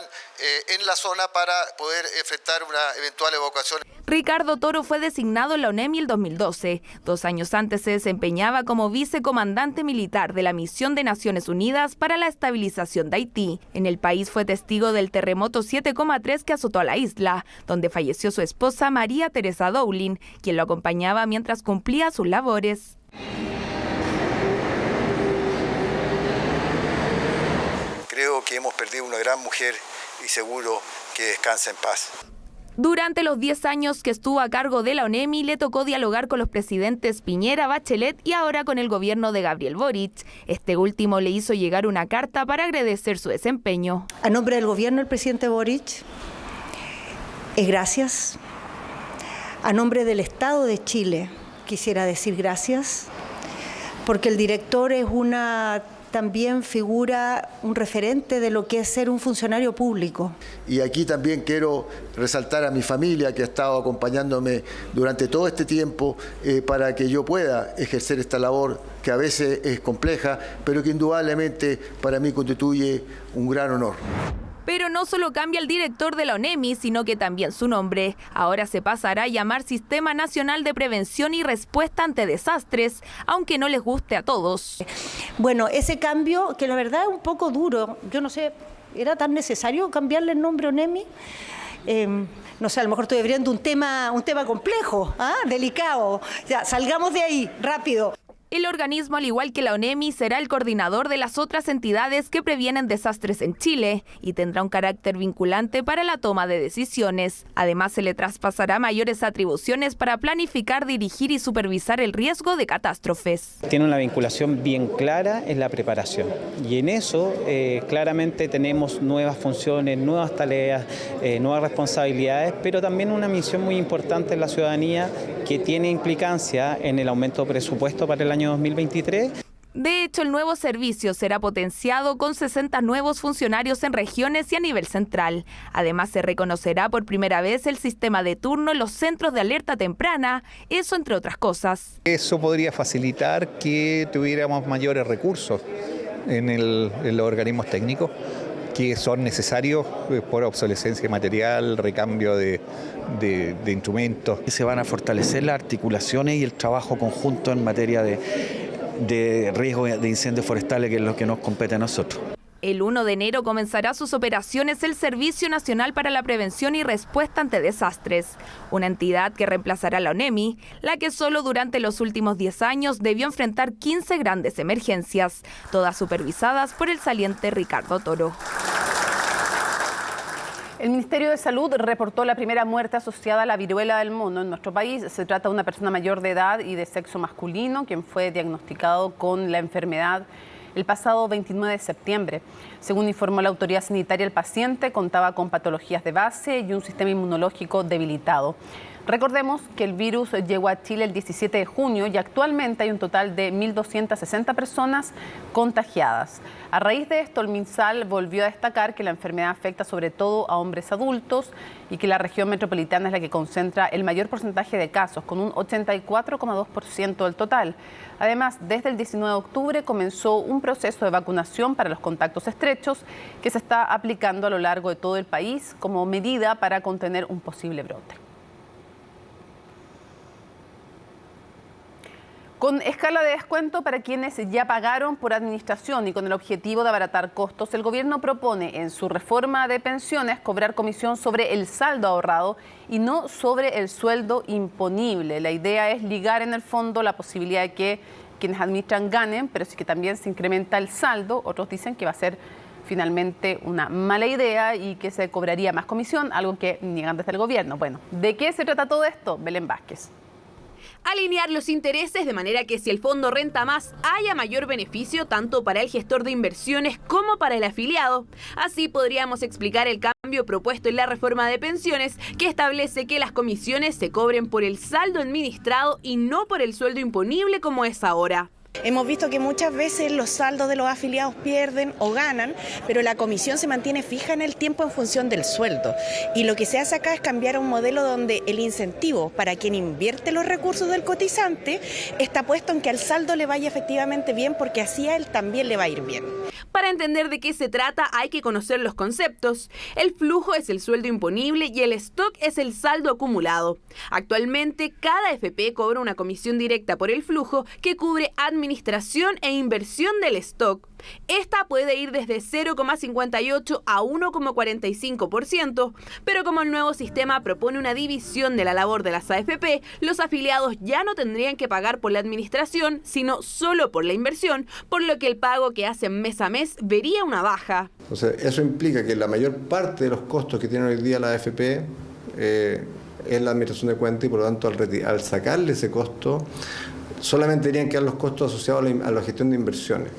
en la zona para poder enfrentar una eventual evacuación. Ricardo Toro fue designado en la ONEMI el 2012. 2 años antes se desempeñaba como vicecomandante militar de la misión de Naciones Unidas para la estabilización de Haití. En el país fue testigo del terremoto 7,3 que azotó a la isla, donde falleció su esposa María Teresa Dowling, quien lo acompañaba mientras cumplía sus labores. Creo que hemos perdido una gran mujer y seguro que descansa en paz. Durante los 10 años que estuvo a cargo de la ONEMI, le tocó dialogar con los presidentes Piñera, Bachelet y ahora con el gobierno de Gabriel Boric. Este último le hizo llegar una carta para agradecer su desempeño. A nombre del gobierno, el presidente Boric, gracias. A nombre del Estado de Chile, quisiera decir gracias, porque el director es también figura un referente de lo que es ser un funcionario público. Y aquí también quiero resaltar a mi familia que ha estado acompañándome durante todo este tiempo para que yo pueda ejercer esta labor que a veces es compleja, pero que indudablemente para mí constituye un gran honor. Pero no solo cambia el director de la ONEMI, sino que también su nombre. Ahora se pasará a llamar Sistema Nacional de Prevención y Respuesta ante Desastres, aunque no les guste a todos. Bueno, ese cambio, que la verdad es un poco duro, yo no sé, ¿era tan necesario cambiarle el nombre a ONEMI? No sé, a lo mejor estoy abriendo un tema complejo, delicado. Ya, salgamos de ahí, rápido. El organismo, al igual que la ONEMI, será el coordinador de las otras entidades que previenen desastres en Chile y tendrá un carácter vinculante para la toma de decisiones. Además, se le traspasará mayores atribuciones para planificar, dirigir y supervisar el riesgo de catástrofes. Tiene una vinculación bien clara en la preparación y en eso claramente tenemos nuevas funciones, nuevas tareas, nuevas responsabilidades, pero también una misión muy importante en la ciudadanía que tiene implicancia en el aumento de presupuesto para el año 2023. De hecho, el nuevo servicio será potenciado con 60 nuevos funcionarios en regiones y a nivel central. Además, se reconocerá por primera vez el sistema de turno en los centros de alerta temprana, eso entre otras cosas. Eso podría facilitar que tuviéramos mayores recursos en los organismos técnicos que son necesarios por obsolescencia de material, recambio de instrumentos. Se van a fortalecer las articulaciones y el trabajo conjunto en materia de riesgo de incendios forestales, que es lo que nos compete a nosotros. El 1 de enero comenzará sus operaciones el Servicio Nacional para la Prevención y Respuesta ante Desastres, una entidad que reemplazará a la ONEMI, la que solo durante los últimos 10 años debió enfrentar 15 grandes emergencias, todas supervisadas por el saliente Ricardo Toro. El Ministerio de Salud reportó la primera muerte asociada a la viruela del mono en nuestro país. Se trata de una persona mayor de edad y de sexo masculino, quien fue diagnosticado con la enfermedad el pasado 29 de septiembre. Según informó la autoridad sanitaria, el paciente contaba con patologías de base y un sistema inmunológico debilitado. Recordemos que el virus llegó a Chile el 17 de junio y actualmente hay un total de 1.260 personas contagiadas. A raíz de esto, el MinSal volvió a destacar que la enfermedad afecta sobre todo a hombres adultos y que la región metropolitana es la que concentra el mayor porcentaje de casos, con un 84,2% del total. Además, desde el 19 de octubre comenzó un proceso de vacunación para los contactos estrechos que se está aplicando a lo largo de todo el país como medida para contener un posible brote. Con escala de descuento para quienes ya pagaron por administración y con el objetivo de abaratar costos, el gobierno propone en su reforma de pensiones cobrar comisión sobre el saldo ahorrado y no sobre el sueldo imponible. La idea es ligar en el fondo la posibilidad de que quienes administran ganen, pero sí que también se incrementa el saldo. Otros dicen que va a ser finalmente una mala idea y que se cobraría más comisión, algo que niegan desde el gobierno. Bueno, ¿de qué se trata todo esto? Belén Vázquez. Alinear los intereses de manera que si el fondo renta más, haya mayor beneficio tanto para el gestor de inversiones como para el afiliado. Así podríamos explicar el cambio propuesto en la reforma de pensiones, que establece que las comisiones se cobren por el saldo administrado y no por el sueldo imponible como es ahora. Hemos visto que muchas veces los saldos de los afiliados pierden o ganan, pero la comisión se mantiene fija en el tiempo en función del sueldo. Y lo que se hace acá es cambiar a un modelo donde el incentivo para quien invierte los recursos del cotizante está puesto en que al saldo le vaya efectivamente bien, porque así a él también le va a ir bien. Para entender de qué se trata hay que conocer los conceptos. El flujo es el sueldo imponible y el stock es el saldo acumulado. Actualmente, cada FP cobra una comisión directa por el flujo que cubre administración e inversión del stock. Esta puede ir desde 0,58 a 1,45%, pero como el nuevo sistema propone una división de la labor de las AFP, los afiliados ya no tendrían que pagar por la administración, sino solo por la inversión, por lo que el pago que hacen mes a mes vería una baja. Entonces, eso implica que la mayor parte de los costos que tiene hoy día la AFP es la administración de cuentas y por lo tanto al sacarle ese costo solamente deberían quedar los costos asociados a la gestión de inversiones.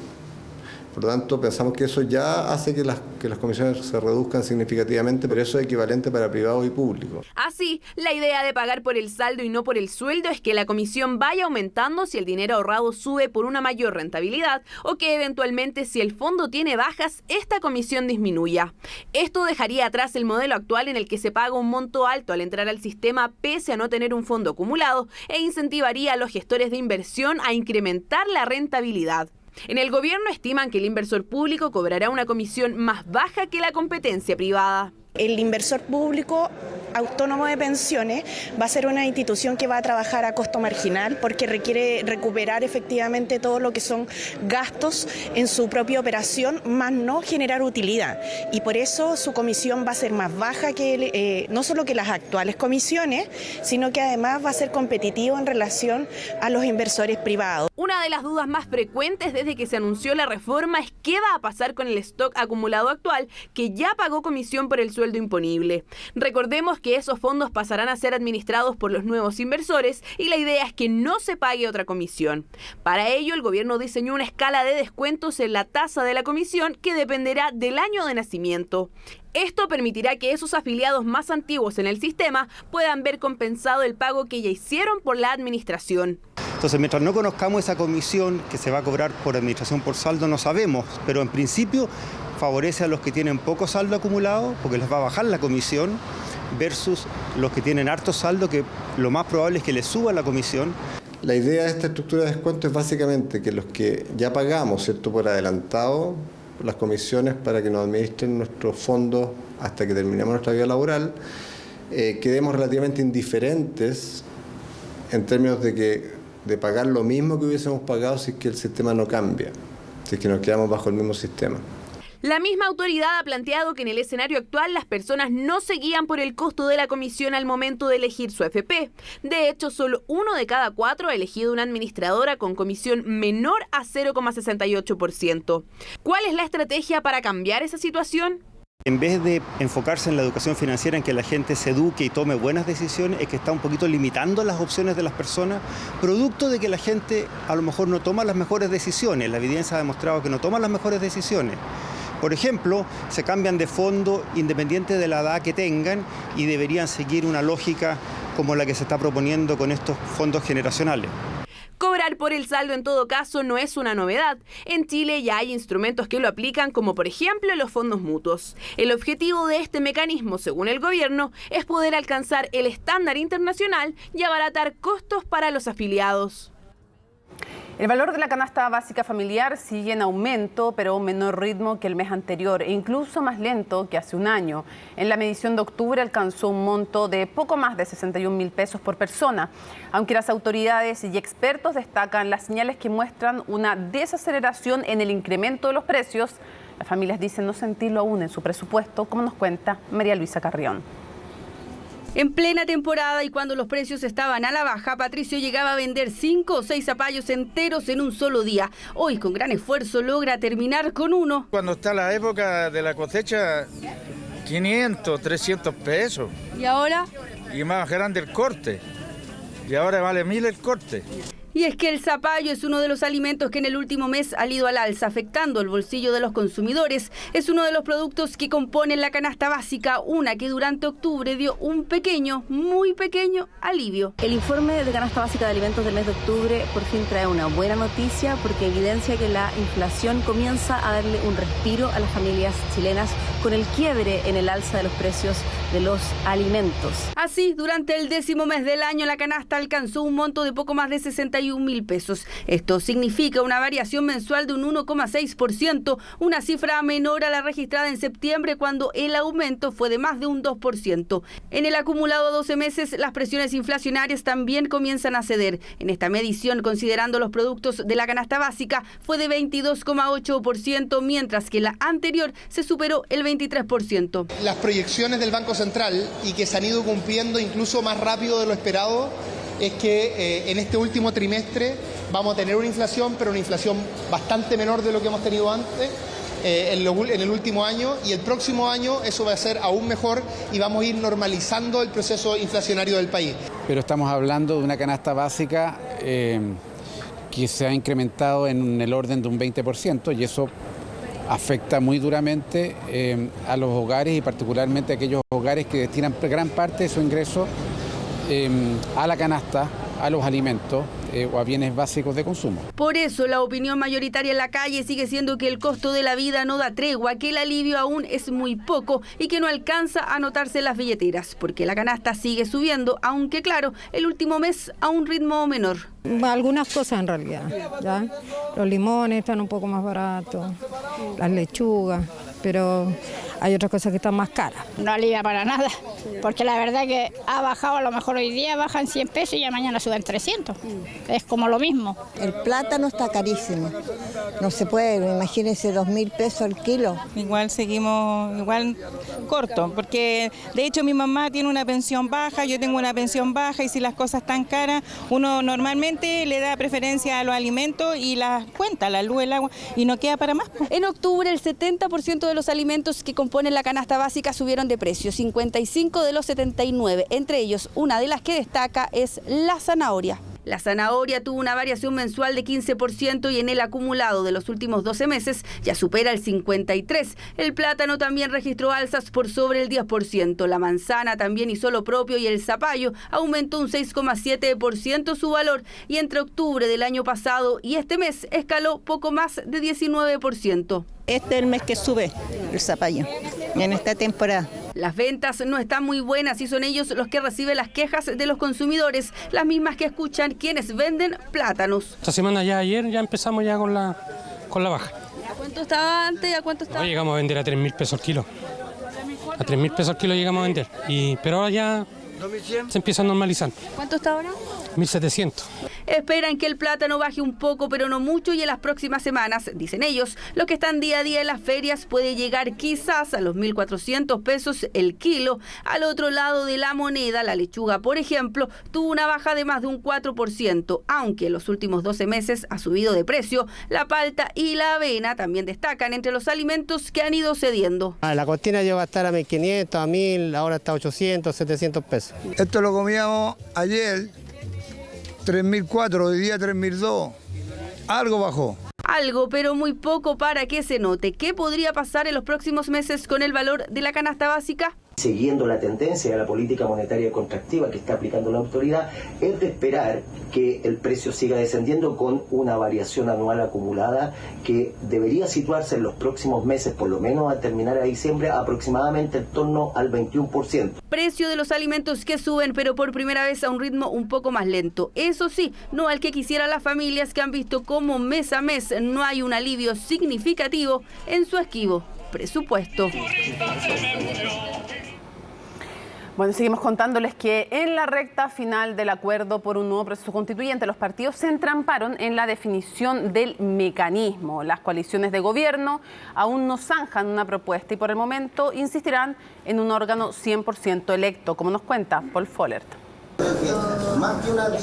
Por lo tanto, pensamos que eso ya hace que las comisiones se reduzcan significativamente, pero eso es equivalente para privados y públicos. Así, la idea de pagar por el saldo y no por el sueldo es que la comisión vaya aumentando si el dinero ahorrado sube por una mayor rentabilidad o que eventualmente si el fondo tiene bajas, esta comisión disminuya. Esto dejaría atrás el modelo actual en el que se paga un monto alto al entrar al sistema pese a no tener un fondo acumulado e incentivaría a los gestores de inversión a incrementar la rentabilidad. En el gobierno estiman que el inversor público cobrará una comisión más baja que la competencia privada. El inversor público autónomo de pensiones va a ser una institución que va a trabajar a costo marginal porque requiere recuperar efectivamente todo lo que son gastos en su propia operación, más no generar utilidad. Y por eso su comisión va a ser más baja que no solo que las actuales comisiones, sino que además va a ser competitivo en relación a los inversores privados. Una de las dudas más frecuentes desde que se anunció la reforma es qué va a pasar con el stock acumulado actual que ya pagó comisión por el sueldo imponible. Recordemos que esos fondos pasarán a ser administrados por los nuevos inversores y la idea es que no se pague otra comisión. Para ello, el gobierno diseñó una escala de descuentos en la tasa de la comisión que dependerá del año de nacimiento. Esto permitirá que esos afiliados más antiguos en el sistema puedan ver compensado el pago que ya hicieron por la administración. Entonces, mientras no conozcamos esa comisión que se va a cobrar por administración por saldo, no sabemos, pero en principio favorece a los que tienen poco saldo acumulado porque les va a bajar la comisión versus los que tienen harto saldo, que lo más probable es que les suba la comisión. La idea de esta estructura de descuento es básicamente que los que ya pagamos, ¿cierto?, por adelantado las comisiones para que nos administren nuestros fondos hasta que terminemos nuestra vida laboral, quedemos relativamente indiferentes en términos de pagar lo mismo que hubiésemos pagado si es que el sistema no cambia, si es que nos quedamos bajo el mismo sistema. La misma autoridad ha planteado que en el escenario actual las personas no se guían por el costo de la comisión al momento de elegir su AFP. De hecho, solo 1 de cada 4 ha elegido una administradora con comisión menor a 0,68%. ¿Cuál es la estrategia para cambiar esa situación? En vez de enfocarse en la educación financiera, en que la gente se eduque y tome buenas decisiones, es que está un poquito limitando las opciones de las personas, producto de que la gente a lo mejor no toma las mejores decisiones. La evidencia ha demostrado que no toma las mejores decisiones. Por ejemplo, se cambian de fondo independiente de la edad que tengan y deberían seguir una lógica como la que se está proponiendo con estos fondos generacionales. Cobrar por el saldo en todo caso no es una novedad. En Chile ya hay instrumentos que lo aplican, como por ejemplo los fondos mutuos. El objetivo de este mecanismo, según el gobierno, es poder alcanzar el estándar internacional y abaratar costos para los afiliados. El valor de la canasta básica familiar sigue en aumento, pero a un menor ritmo que el mes anterior e incluso más lento que hace un año. En la medición de octubre alcanzó un monto de poco más de 61.000 pesos por persona, aunque las autoridades y expertos destacan las señales que muestran una desaceleración en el incremento de los precios. Las familias dicen no sentirlo aún en su presupuesto, como nos cuenta María Luisa Carrión. En plena temporada y cuando los precios estaban a la baja, Patricio llegaba a vender 5 o 6 zapallos enteros en un solo día. Hoy, con gran esfuerzo, logra terminar con uno. Cuando está la época de la cosecha, 500, 300 pesos. ¿Y ahora? Y más grande el corte. Y ahora vale 1.000 el corte. Y es que el zapallo es uno de los alimentos que en el último mes ha ido al alza, afectando el bolsillo de los consumidores. Es uno de los productos que componen la canasta básica, una que durante octubre dio un pequeño, muy pequeño alivio. El informe de canasta básica de alimentos del mes de octubre por fin trae una buena noticia, porque evidencia que la inflación comienza a darle un respiro a las familias chilenas con el quiebre en el alza de los precios de los alimentos. Así, durante el 10º mes del año, la canasta alcanzó un monto de poco más de 61.000 pesos. Esto significa una variación mensual de un 1,6%, una cifra menor a la registrada en septiembre, cuando el aumento fue de más de un 2%. En el acumulado a 12 meses, las presiones inflacionarias también comienzan a ceder. En esta medición, considerando los productos de la canasta básica, fue de 22,8%, mientras que la anterior se superó el 23%. Las proyecciones del Banco Central, y que se han ido cumpliendo incluso más rápido de lo esperado, es que en este último trimestre vamos a tener una inflación, pero una inflación bastante menor de lo que hemos tenido antes en el último año, y el próximo año eso va a ser aún mejor y vamos a ir normalizando el proceso inflacionario del país. Pero estamos hablando de una canasta básica que se ha incrementado en el orden de un 20%, y eso afecta muy duramente a los hogares, y particularmente a aquellos hogares que destinan gran parte de su ingreso a la canasta, a los alimentos o a bienes básicos de consumo. Por eso la opinión mayoritaria en la calle sigue siendo que el costo de la vida no da tregua, que el alivio aún es muy poco y que no alcanza a notarse en las billeteras, porque la canasta sigue subiendo, aunque claro, el último mes a un ritmo menor. Algunas cosas en realidad, ¿ya? Los limones están un poco más baratos, las lechugas, pero hay otras cosas que están más caras. No alivia para nada, porque la verdad que ha bajado, a lo mejor hoy día bajan 100 pesos y ya mañana suben 300. Es como lo mismo. El plátano está carísimo, no se puede, imagínense 2.000 pesos el kilo. Igual seguimos corto, porque de hecho mi mamá tiene una pensión baja, yo tengo una pensión baja, y si las cosas están caras, uno normalmente le da preferencia a los alimentos y las cuentas, la luz, el agua, y no queda para más. En octubre el 70% de los alimentos que componen la canasta básica subieron de precio, 55 de los 79, entre ellos una de las que destaca es la zanahoria. La zanahoria tuvo una variación mensual de 15% y en el acumulado de los últimos 12 meses ya supera el 53%. El plátano también registró alzas por sobre el 10%. La manzana también hizo lo propio y el zapallo aumentó un 6,7% su valor, y entre octubre del año pasado y este mes escaló poco más de 19%. Este es el mes que sube el zapallo en esta temporada. Las ventas no están muy buenas y son ellos los que reciben las quejas de los consumidores, las mismas que escuchan quienes venden plátanos. Esta semana ayer empezamos ya con la baja. ¿A cuánto estaba antes y a cuánto está? Hoy llegamos a vender a 3.000 pesos el kilo. A 3.000 pesos el kilo llegamos a vender. Pero ahora ya se empieza normalizando. ¿Cuánto está ahora? 1.700. Esperan que el plátano baje un poco, pero no mucho, y en las próximas semanas, dicen ellos, lo que están día a día en las ferias puede llegar quizás a los 1.400 pesos el kilo. Al otro lado de la moneda, la lechuga, por ejemplo, tuvo una baja de más de un 4%, aunque en los últimos 12 meses ha subido de precio. La palta y la avena también destacan entre los alimentos que han ido cediendo. La costina llegó a estar a 1.500, a 1.000, ahora está a 800, 700 pesos. Esto lo comíamos ayer, 3.400, hoy día 3.200, algo bajó. Algo, pero muy poco para que se note. ¿Qué podría pasar en los próximos meses con el valor de la canasta básica? Siguiendo la tendencia de la política monetaria contractiva que está aplicando la autoridad, es de esperar que el precio siga descendiendo con una variación anual acumulada que debería situarse en los próximos meses, por lo menos a terminar a diciembre, aproximadamente en torno al 21%. Precio de los alimentos que suben, pero por primera vez a un ritmo un poco más lento. Eso sí, no al que quisieran las familias, que han visto cómo mes a mes no hay un alivio significativo en su esquivo presupuesto. Bueno, seguimos contándoles que en la recta final del acuerdo por un nuevo proceso constituyente, los partidos se entramparon en la definición del mecanismo. Las coaliciones de gobierno aún no zanjan una propuesta y por el momento insistirán en un órgano 100% electo, como nos cuenta Paul Follert.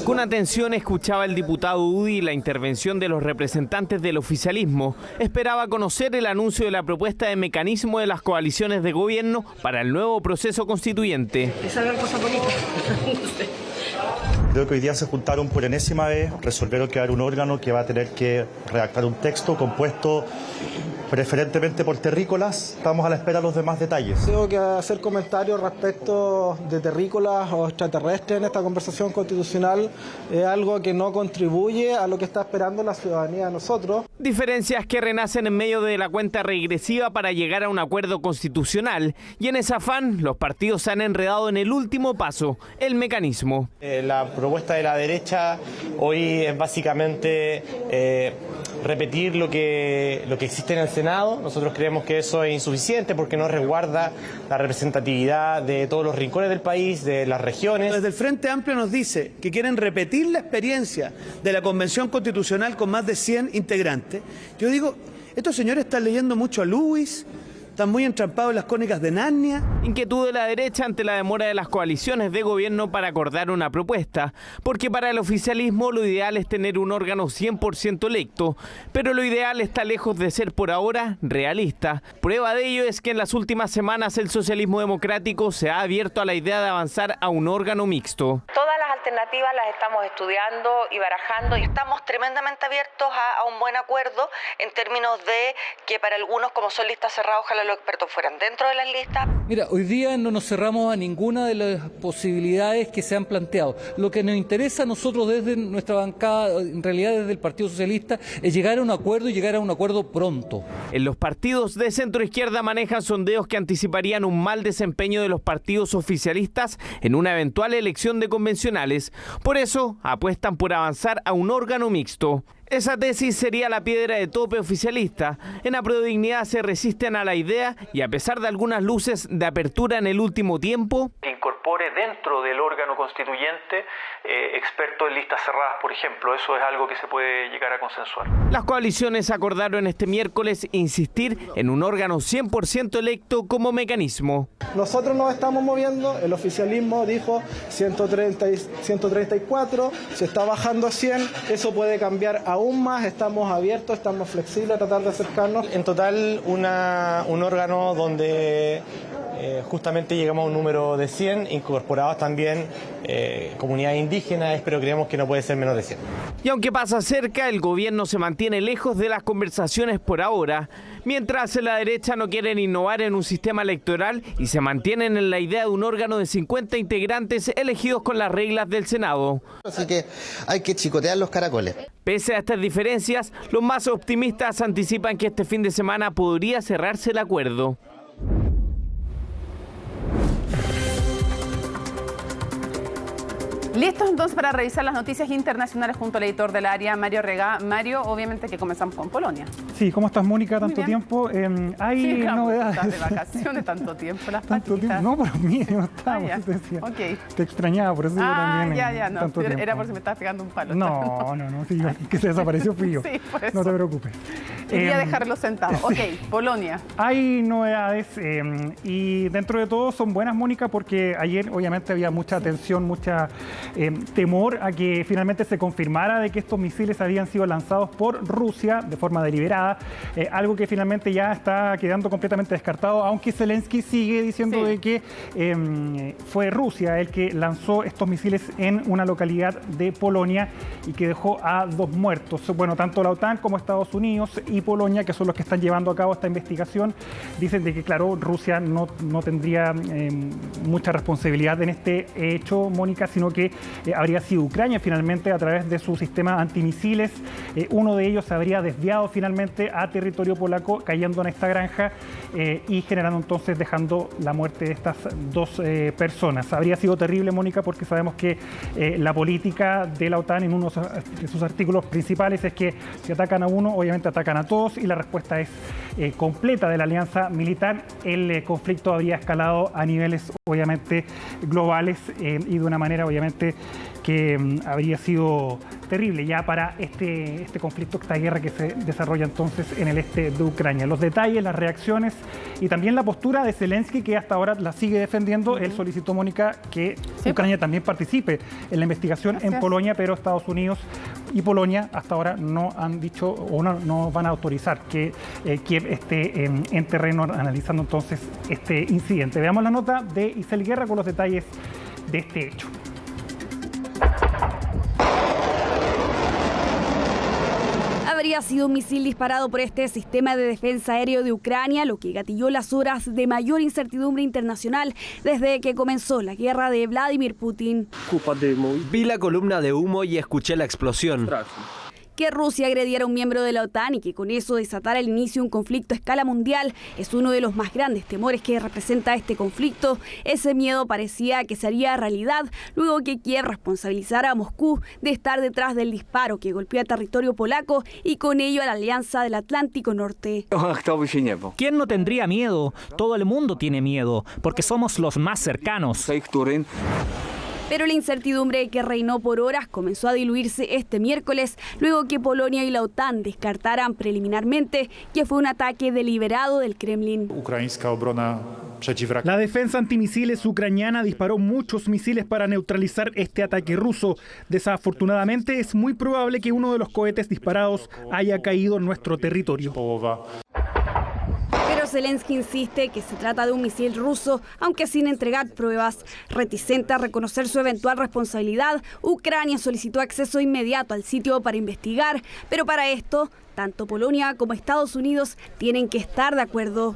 Con atención escuchaba el diputado Udi la intervención de los representantes del oficialismo. Esperaba conocer el anuncio de la propuesta de mecanismo de las coaliciones de gobierno para el nuevo proceso constituyente. Creo que hoy día se juntaron por enésima vez, resolvieron crear un órgano que va a tener que redactar un texto compuesto preferentemente por terrícolas. Estamos a la espera de los demás detalles. Tengo que hacer comentarios respecto de terrícolas o extraterrestres en esta conversación constitucional. Es algo que no contribuye a lo que está esperando la ciudadanía de nosotros. Diferencias que renacen en medio de la cuenta regresiva para llegar a un acuerdo constitucional. Y en ese afán, los partidos se han enredado en el último paso, el mecanismo. La propuesta de la derecha hoy es básicamente repetir lo que existe en el Senado. Nosotros creemos que eso es insuficiente porque no resguarda la representatividad de todos los rincones del país, de las regiones. Desde el Frente Amplio nos dice que quieren repetir la experiencia de la Convención Constitucional con más de 100 integrantes. Yo digo, estos señores están leyendo mucho a Lewis, están muy entrampados en las crónicas de Narnia. Inquietud de la derecha ante la demora de las coaliciones de gobierno para acordar una propuesta, porque para el oficialismo lo ideal es tener un órgano 100% electo, pero lo ideal está lejos de ser por ahora realista. Prueba de ello es que en las últimas semanas el socialismo democrático se ha abierto a la idea de avanzar a un órgano mixto. Todas las alternativas las estamos estudiando y barajando y estamos tremendamente abiertos a un buen acuerdo en términos de que para algunos, como son listas cerradas, ojalá los expertos fueran dentro de las listas. Mira, hoy día no nos cerramos a ninguna de las posibilidades que se han planteado. Lo que nos interesa a nosotros desde nuestra bancada, en realidad desde el Partido Socialista, es llegar a un acuerdo y llegar a un acuerdo pronto. En los partidos de centro izquierda manejan sondeos que anticiparían un mal desempeño de los partidos oficialistas en una eventual elección de convencionales. Por eso apuestan por avanzar a un órgano mixto. Esa tesis sería la piedra de tope oficialista. En Aprodignidad se resisten a la idea y a pesar de algunas luces de apertura en el último tiempo, que incorpore dentro del órgano constituyente expertos en listas cerradas, por ejemplo. Eso es algo que se puede llegar a consensuar. Las coaliciones acordaron este miércoles insistir en un órgano 100% electo como mecanismo. Nosotros nos estamos moviendo, el oficialismo dijo 134, se está bajando a 100, eso puede cambiar aún más, estamos abiertos, estamos flexibles a tratar de acercarnos. En total un órgano donde justamente llegamos a un número de 100, incorporados también comunidades indígenas, pero creemos que no puede ser menos de 100. Y aunque pasa cerca, el gobierno se mantiene lejos de las conversaciones por ahora, mientras la derecha no quieren innovar en un sistema electoral y se mantienen en la idea de un órgano de 50 integrantes elegidos con las reglas del Senado. Así que hay que chicotear los caracoles. Pese a estas diferencias, los más optimistas anticipan que este fin de semana podría cerrarse el acuerdo. Listos entonces para revisar las noticias internacionales junto al editor del área, Mario Regá. Mario, obviamente que comenzamos con Polonia. Sí, ¿cómo estás, Mónica? Tanto tiempo. Hay sí, novedades. Estás de vacaciones, tanto tiempo, las tanto tiempo. No, por mí no estábamos. Okay. Te extrañaba, por eso yo también. No. Tanto Era tiempo. por si me estabas pegando un palo. No, sí, que se desapareció fui yo. Sí, por eso. No te preocupes. Quería dejarlo sentado. Ok, Polonia. Hay novedades y dentro de todo son buenas, Mónica, porque ayer obviamente había mucha tensión, mucha temor a que finalmente se confirmara de que estos misiles habían sido lanzados por Rusia de forma deliberada, algo que finalmente ya está quedando completamente descartado, aunque Zelensky sigue diciendo de que fue Rusia el que lanzó estos misiles en una localidad de Polonia y que dejó a 2 muertos. Bueno, tanto la OTAN como Estados Unidos y Polonia, que son los que están llevando a cabo esta investigación, dicen de que, claro, Rusia no tendría mucha responsabilidad en este hecho, Mónica, sino que habría sido Ucrania finalmente a través de su sistema antimisiles. Uno de ellos se habría desviado finalmente a territorio polaco, cayendo en esta granja y generando entonces, dejando la muerte de estas 2 personas. Habría sido terrible, Mónica, porque sabemos que la política de la OTAN en uno de sus artículos principales es que si atacan a uno, obviamente atacan a todos, y la respuesta es completa de la alianza militar. El conflicto habría escalado a niveles obviamente globales y de una manera obviamente que habría sido terrible ya para este conflicto, esta guerra que se desarrolla entonces en el este de Ucrania. Los detalles, las reacciones y también la postura de Zelensky, que hasta ahora la sigue defendiendo. Él solicitó, Mónica, que Ucrania también participe en la investigación en Polonia, pero Estados Unidos y Polonia hasta ahora no han dicho o no van a autorizar que Kiev esté en terreno analizando entonces este incidente. Veamos la nota de Isel Guerra con los detalles de este hecho. Habría sido un misil disparado por este sistema de defensa aéreo de Ucrania, lo que gatilló las horas de mayor incertidumbre internacional desde que comenzó la guerra de Vladimir Putin. Vi la columna de humo y escuché la explosión. Que Rusia agrediera a un miembro de la OTAN y que con eso desatara el inicio de un conflicto a escala mundial es uno de los más grandes temores que representa este conflicto. Ese miedo parecía que se haría realidad luego que Kiev responsabilizara a Moscú de estar detrás del disparo que golpeó a territorio polaco y con ello a la Alianza del Atlántico Norte. ¿Quién no tendría miedo? Todo el mundo tiene miedo, porque somos los más cercanos. Pero la incertidumbre que reinó por horas comenzó a diluirse este miércoles, luego que Polonia y la OTAN descartaran preliminarmente que fue un ataque deliberado del Kremlin. La defensa antimisiles ucraniana disparó muchos misiles para neutralizar este ataque ruso. Desafortunadamente, es muy probable que uno de los cohetes disparados haya caído en nuestro territorio. Pero Zelensky insiste que se trata de un misil ruso, aunque sin entregar pruebas. Reticente a reconocer su eventual responsabilidad, Ucrania solicitó acceso inmediato al sitio para investigar, pero para esto, tanto Polonia como Estados Unidos tienen que estar de acuerdo.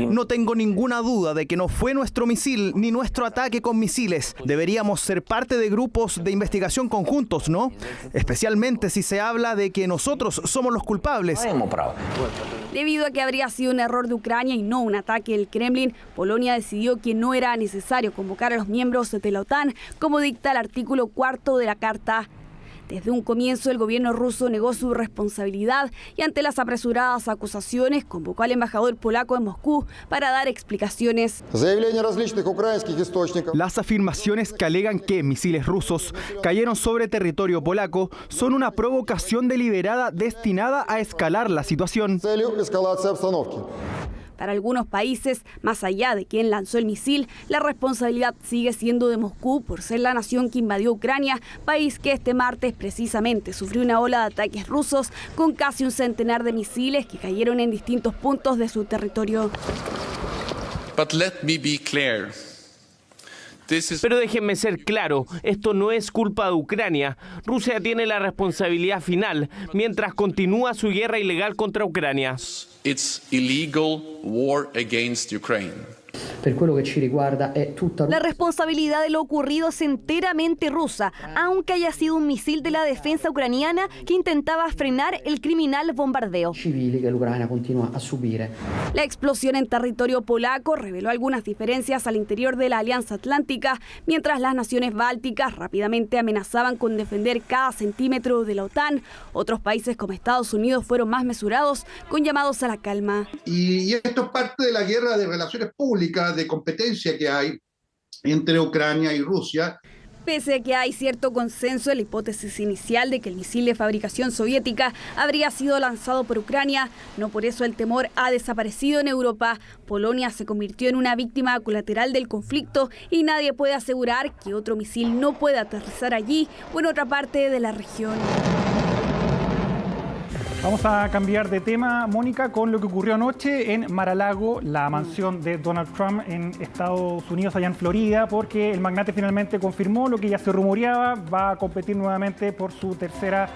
No tengo ninguna duda de que no fue nuestro misil ni nuestro ataque con misiles. Deberíamos ser parte de grupos de investigación conjuntos, ¿no? Especialmente si se habla de que nosotros somos los culpables. Debido a que habría sido un error de Ucrania y no un ataque del Kremlin, Polonia decidió que no era necesario convocar a los miembros de la OTAN, como dicta el artículo 4 de la Carta. Desde un comienzo, el gobierno ruso negó su responsabilidad y ante las apresuradas acusaciones convocó al embajador polaco en Moscú para dar explicaciones. Las afirmaciones que alegan que misiles rusos cayeron sobre territorio polaco son una provocación deliberada destinada a escalar la situación. Para algunos países, más allá de quien lanzó el misil, la responsabilidad sigue siendo de Moscú por ser la nación que invadió Ucrania, país que este martes precisamente sufrió una ola de ataques rusos con casi un centenar de misiles que cayeron en distintos puntos de su territorio. Pero déjenme ser claro, esto no es culpa de Ucrania. Rusia tiene la responsabilidad final mientras continúa su guerra ilegal contra Ucrania. It's illegal war against Ukraine. La responsabilidad de lo ocurrido es enteramente rusa, aunque haya sido un misil de la defensa ucraniana que intentaba frenar el criminal bombardeo. La explosión en territorio polaco reveló algunas diferencias al interior de la Alianza Atlántica, mientras las naciones bálticas rápidamente amenazaban con defender cada centímetro de la OTAN. Otros países como Estados Unidos fueron más mesurados, con llamados a la calma. Y esto es parte de la guerra de relaciones públicas, de competencia que hay entre Ucrania y Rusia. Pese a que hay cierto consenso en la hipótesis inicial de que el misil de fabricación soviética habría sido lanzado por Ucrania, no por eso el temor ha desaparecido en Europa. Polonia se convirtió en una víctima colateral del conflicto y nadie puede asegurar que otro misil no pueda aterrizar allí o en otra parte de la región. Vamos a cambiar de tema, Mónica, con lo que ocurrió anoche en Mar-a-Lago, la mansión de Donald Trump en Estados Unidos, allá en Florida, porque el magnate finalmente confirmó lo que ya se rumoreaba, va a competir nuevamente por su tercera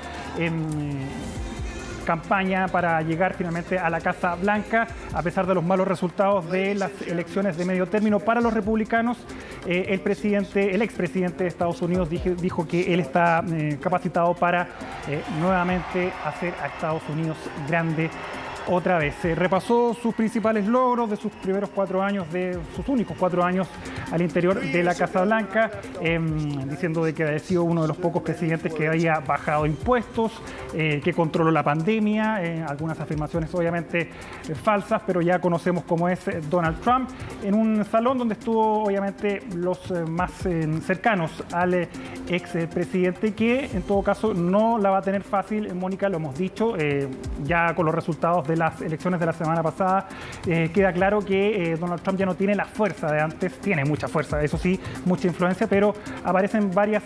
campaña para llegar finalmente a la Casa Blanca, a pesar de los malos resultados de las elecciones de medio término para los republicanos. El expresidente de Estados Unidos dijo que él está capacitado para nuevamente hacer a Estados Unidos grande otra vez. Repasó sus principales logros de sus primeros 4 años, de sus únicos 4 años al interior de la Casa Blanca, diciendo de que había sido uno de los pocos presidentes que había bajado impuestos, que controló la pandemia, algunas afirmaciones obviamente falsas, pero ya conocemos cómo es Donald Trump, en un salón donde estuvo obviamente los más cercanos al expresidente, que en todo caso no la va a tener fácil, Mónica, lo hemos dicho, ya con los resultados de las elecciones de la semana pasada, queda claro que Donald Trump ya no tiene la fuerza de antes, tiene mucha fuerza, eso sí, mucha influencia, pero aparecen varias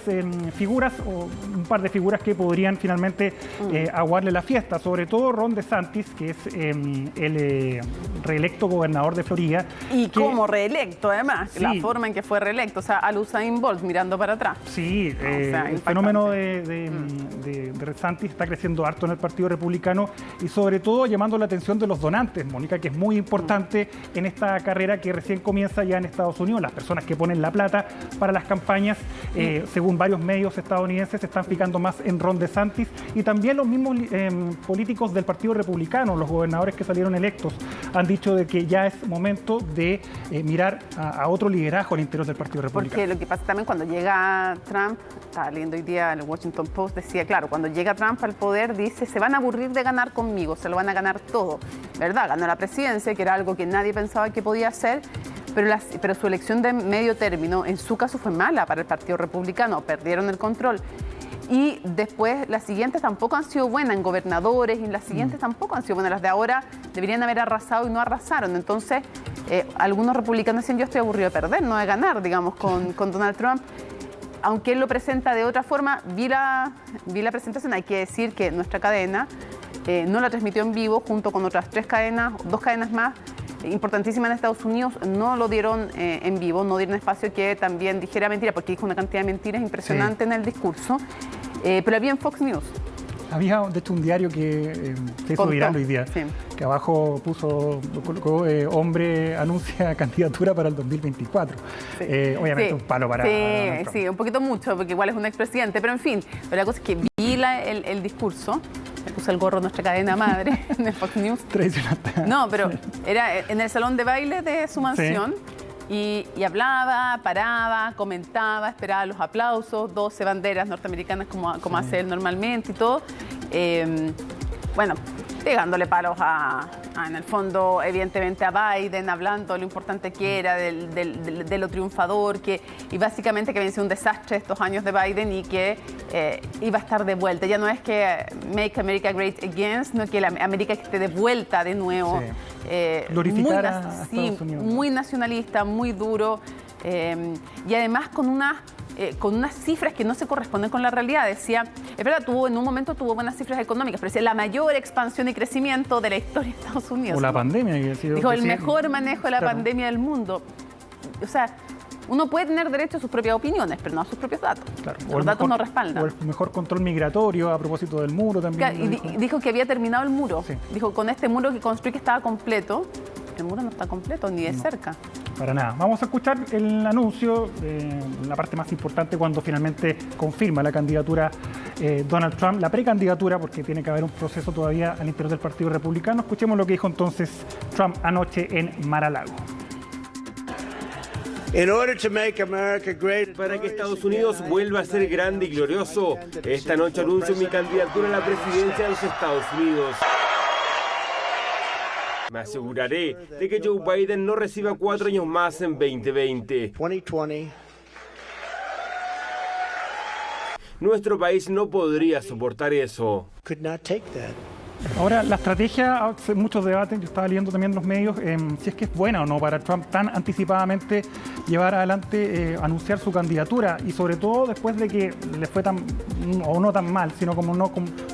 figuras, o un par de figuras que podrían finalmente aguarle la fiesta, sobre todo Ron DeSantis, que es el reelecto gobernador de Florida. Y como reelecto, además, sí, la forma en que fue reelecto, o sea, al Usain Bolt mirando para atrás. Sí, el fenómeno de DeSantis está creciendo harto en el Partido Republicano y sobre todo llamando la atención de los donantes, Mónica, que es muy importante en esta carrera que recién comienza ya en Estados Unidos. Las personas que ponen la plata para las campañas, según varios medios estadounidenses, se están fijando más en Ron DeSantis, y también los mismos políticos del Partido Republicano, los gobernadores que salieron electos, han dicho de que ya es momento de mirar a otro liderazgo al interior del Partido Republicano. Porque lo que pasa también cuando llega Trump, estaba leyendo hoy día el Washington Post, decía, claro, cuando llega Trump al poder, dice, se van a aburrir de ganar conmigo, se lo van a ganar todo, ¿verdad? Ganó la presidencia, que era algo que nadie pensaba que podía hacer, pero su elección de medio término, en su caso, fue mala para el Partido Republicano, perdieron el control. Y después las siguientes tampoco han sido buenas en gobernadores, y las siguientes tampoco han sido buenas. Las de ahora deberían haber arrasado y no arrasaron. Entonces, algunos republicanos dicen, yo estoy aburrido de perder, no de ganar, digamos, con Donald Trump. Aunque él lo presenta de otra forma, vi la presentación, hay que decir que nuestra cadena no la transmitió en vivo, junto con otras 2 cadenas más, importantísimas en Estados Unidos, no lo dieron en vivo, no dieron espacio que también dijera mentira, porque dijo una cantidad de mentiras impresionante en el discurso, pero había en Fox News. Había, de hecho, un diario que se hizo viral hoy día, sí, que abajo colocó hombre anuncia candidatura para el 2024. Sí. Obviamente sí, un palo para Donald Trump. Sí, un poquito mucho, porque igual es un expresidente, pero en fin, pero la cosa es que vi el discurso, me puse el gorro de nuestra cadena madre de Fox News. No, pero era en el salón de baile de su mansión. Sí. Y hablaba, paraba, comentaba, esperaba los aplausos, 12 banderas norteamericanas como hace él normalmente y todo. Bueno, pegándole palos en el fondo, evidentemente, a Biden, hablando lo importante que era, de lo triunfador, y básicamente que había sido un desastre estos años de Biden y que iba a estar de vuelta. Ya no es que Make America Great Again, sino que la América esté de vuelta de nuevo. Sí. Glorificar a Estados Unidos. Muy nacionalista, muy duro, y además con unas cifras que no se corresponden con la realidad. Decía, es verdad, en un momento tuvo buenas cifras económicas, pero decía la mayor expansión y crecimiento de la historia de Estados Unidos. O la pandemia. Dijo, el mejor manejo de la pandemia del mundo. O sea, uno puede tener derecho a sus propias opiniones, pero no a sus propios datos. Claro. Los datos no respaldan. O el mejor control migratorio, a propósito del muro también. Claro, y dijo que había terminado el muro. Sí. Dijo, con este muro que construí, que estaba completo, El muro no está completo, ni de cerca. Para nada. Vamos a escuchar el anuncio, la parte más importante, cuando finalmente confirma la candidatura Donald Trump, la precandidatura, porque tiene que haber un proceso todavía al interior del Partido Republicano. Escuchemos lo que dijo entonces Trump anoche en Mar-a-Lago. Para que Estados Unidos vuelva a ser grande y glorioso, esta noche anuncio mi candidatura a la presidencia de los Estados Unidos. Me aseguraré de que Joe Biden no reciba 4 años más en 2020. Nuestro país no podría soportar eso. Ahora, la estrategia, hace muchos debates, yo estaba leyendo también en los medios, si es que es buena o no para Trump tan anticipadamente llevar adelante, anunciar su candidatura, y sobre todo después de que le fue tan, o no tan mal, sino no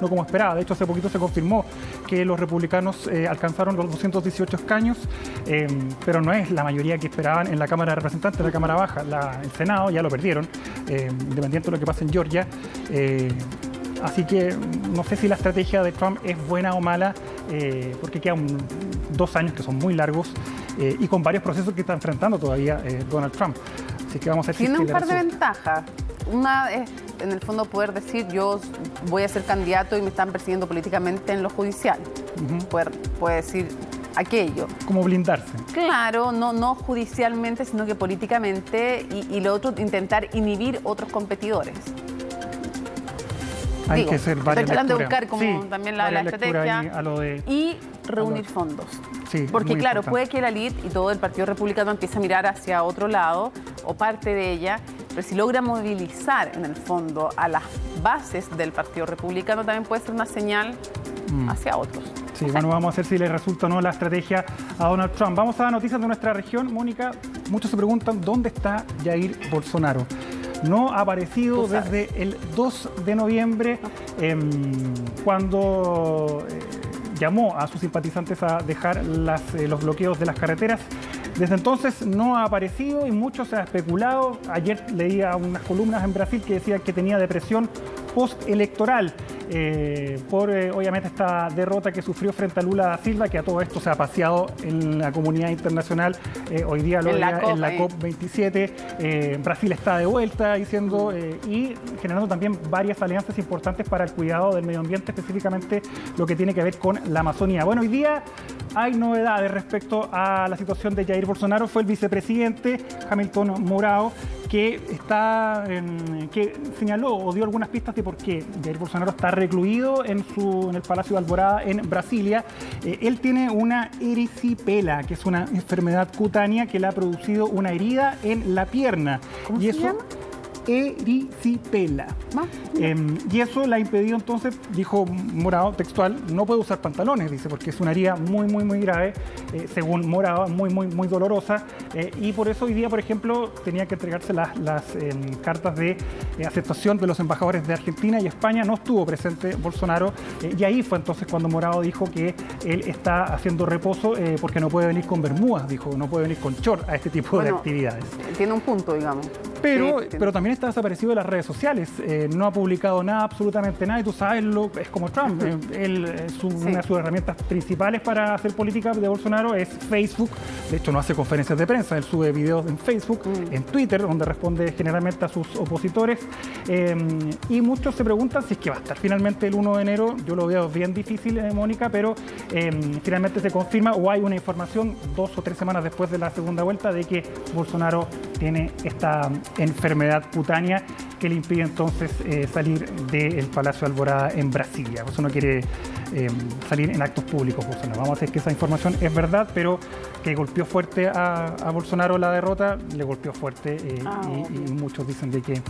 como esperaba. De hecho, hace poquito se confirmó que los republicanos alcanzaron los 218 escaños, pero no es la mayoría que esperaban en la Cámara de Representantes, la Cámara Baja. El Senado ya lo perdieron, independiente de lo que pase en Georgia. Así que no sé si la estrategia de Trump es buena o mala, porque quedan 2 años que son muy largos y con varios procesos que está enfrentando todavía Donald Trump. Así que vamos a ver si tiene un par de ventajas. Una es, en el fondo, poder decir yo voy a ser candidato y me están persiguiendo políticamente en lo judicial. Puede decir aquello. Como blindarse. Claro, no judicialmente, sino que políticamente, y lo otro, intentar inhibir otros competidores. Hay que hacer varias estoy tratando lecturas. de buscar como también la estrategia y reunir fondos. Sí, porque claro, puede que la elite y todo el Partido Republicano empiece a mirar hacia otro lado o parte de ella, pero si logra movilizar en el fondo a las bases del Partido Republicano, también puede ser una señal hacia otros. Sí, bueno, vamos a ver si le resulta o no la estrategia a Donald Trump. Vamos a noticias de nuestra región. Mónica, muchos se preguntan dónde está Jair Bolsonaro. No ha aparecido desde el 2 de noviembre, cuando llamó a sus simpatizantes a dejar los bloqueos de las carreteras. Desde entonces no ha aparecido y mucho se ha especulado. Ayer leía unas columnas en Brasil que decían que tenía depresión postelectoral por obviamente esta derrota que sufrió frente a Lula da Silva, que a todo esto se ha paseado en la comunidad internacional. Hoy día lo veía en la COP27. Brasil está de vuelta diciendo y generando también varias alianzas importantes para el cuidado del medio ambiente, específicamente lo que tiene que ver con la Amazonía. Bueno, hoy día hay novedades respecto a la situación de Jair Bolsonaro. Fue el vicepresidente Hamilton Mourão que señaló o dio algunas pistas de por qué Jair Bolsonaro está recluido en el Palacio de Alvorada en Brasilia. Él tiene una erisipela, que es una enfermedad cutánea que le ha producido una herida en la pierna. ¿Cómo se llama? Erisipela. Y eso le ha impedido entonces, dijo Mourão textual, no puede usar pantalones, dice, porque es una herida muy grave, según Mourão, muy dolorosa, y por eso hoy día, por ejemplo, tenía que entregarse las cartas de aceptación de los embajadores de Argentina y España. No estuvo presente Bolsonaro, y ahí fue entonces cuando Mourão dijo que él está haciendo reposo porque no puede venir con bermudas, dijo, no puede venir con short a este tipo de actividades. Tiene un punto, digamos. Pero también está desaparecido de las redes sociales, no ha publicado nada, absolutamente nada, y tú sabes, es como Trump. Una de sus herramientas principales para hacer política de Bolsonaro es Facebook. De hecho, no hace conferencias de prensa, él sube videos en Facebook, en Twitter, donde responde generalmente a sus opositores. Y muchos se preguntan si es que va a estar finalmente el 1 de enero. Yo lo veo bien difícil, Mónica, pero finalmente se confirma, o hay una información 2 o 3 semanas después de la segunda vuelta, de que Bolsonaro tiene esta enfermedad cutánea que le impide entonces salir del Palacio de Alvorada en Brasilia. Por eso no quiere salir en actos públicos, Bolsonaro. Vamos a ver que esa información es verdad, pero que golpeó fuerte a Bolsonaro la derrota, le golpeó fuerte y muchos dicen de que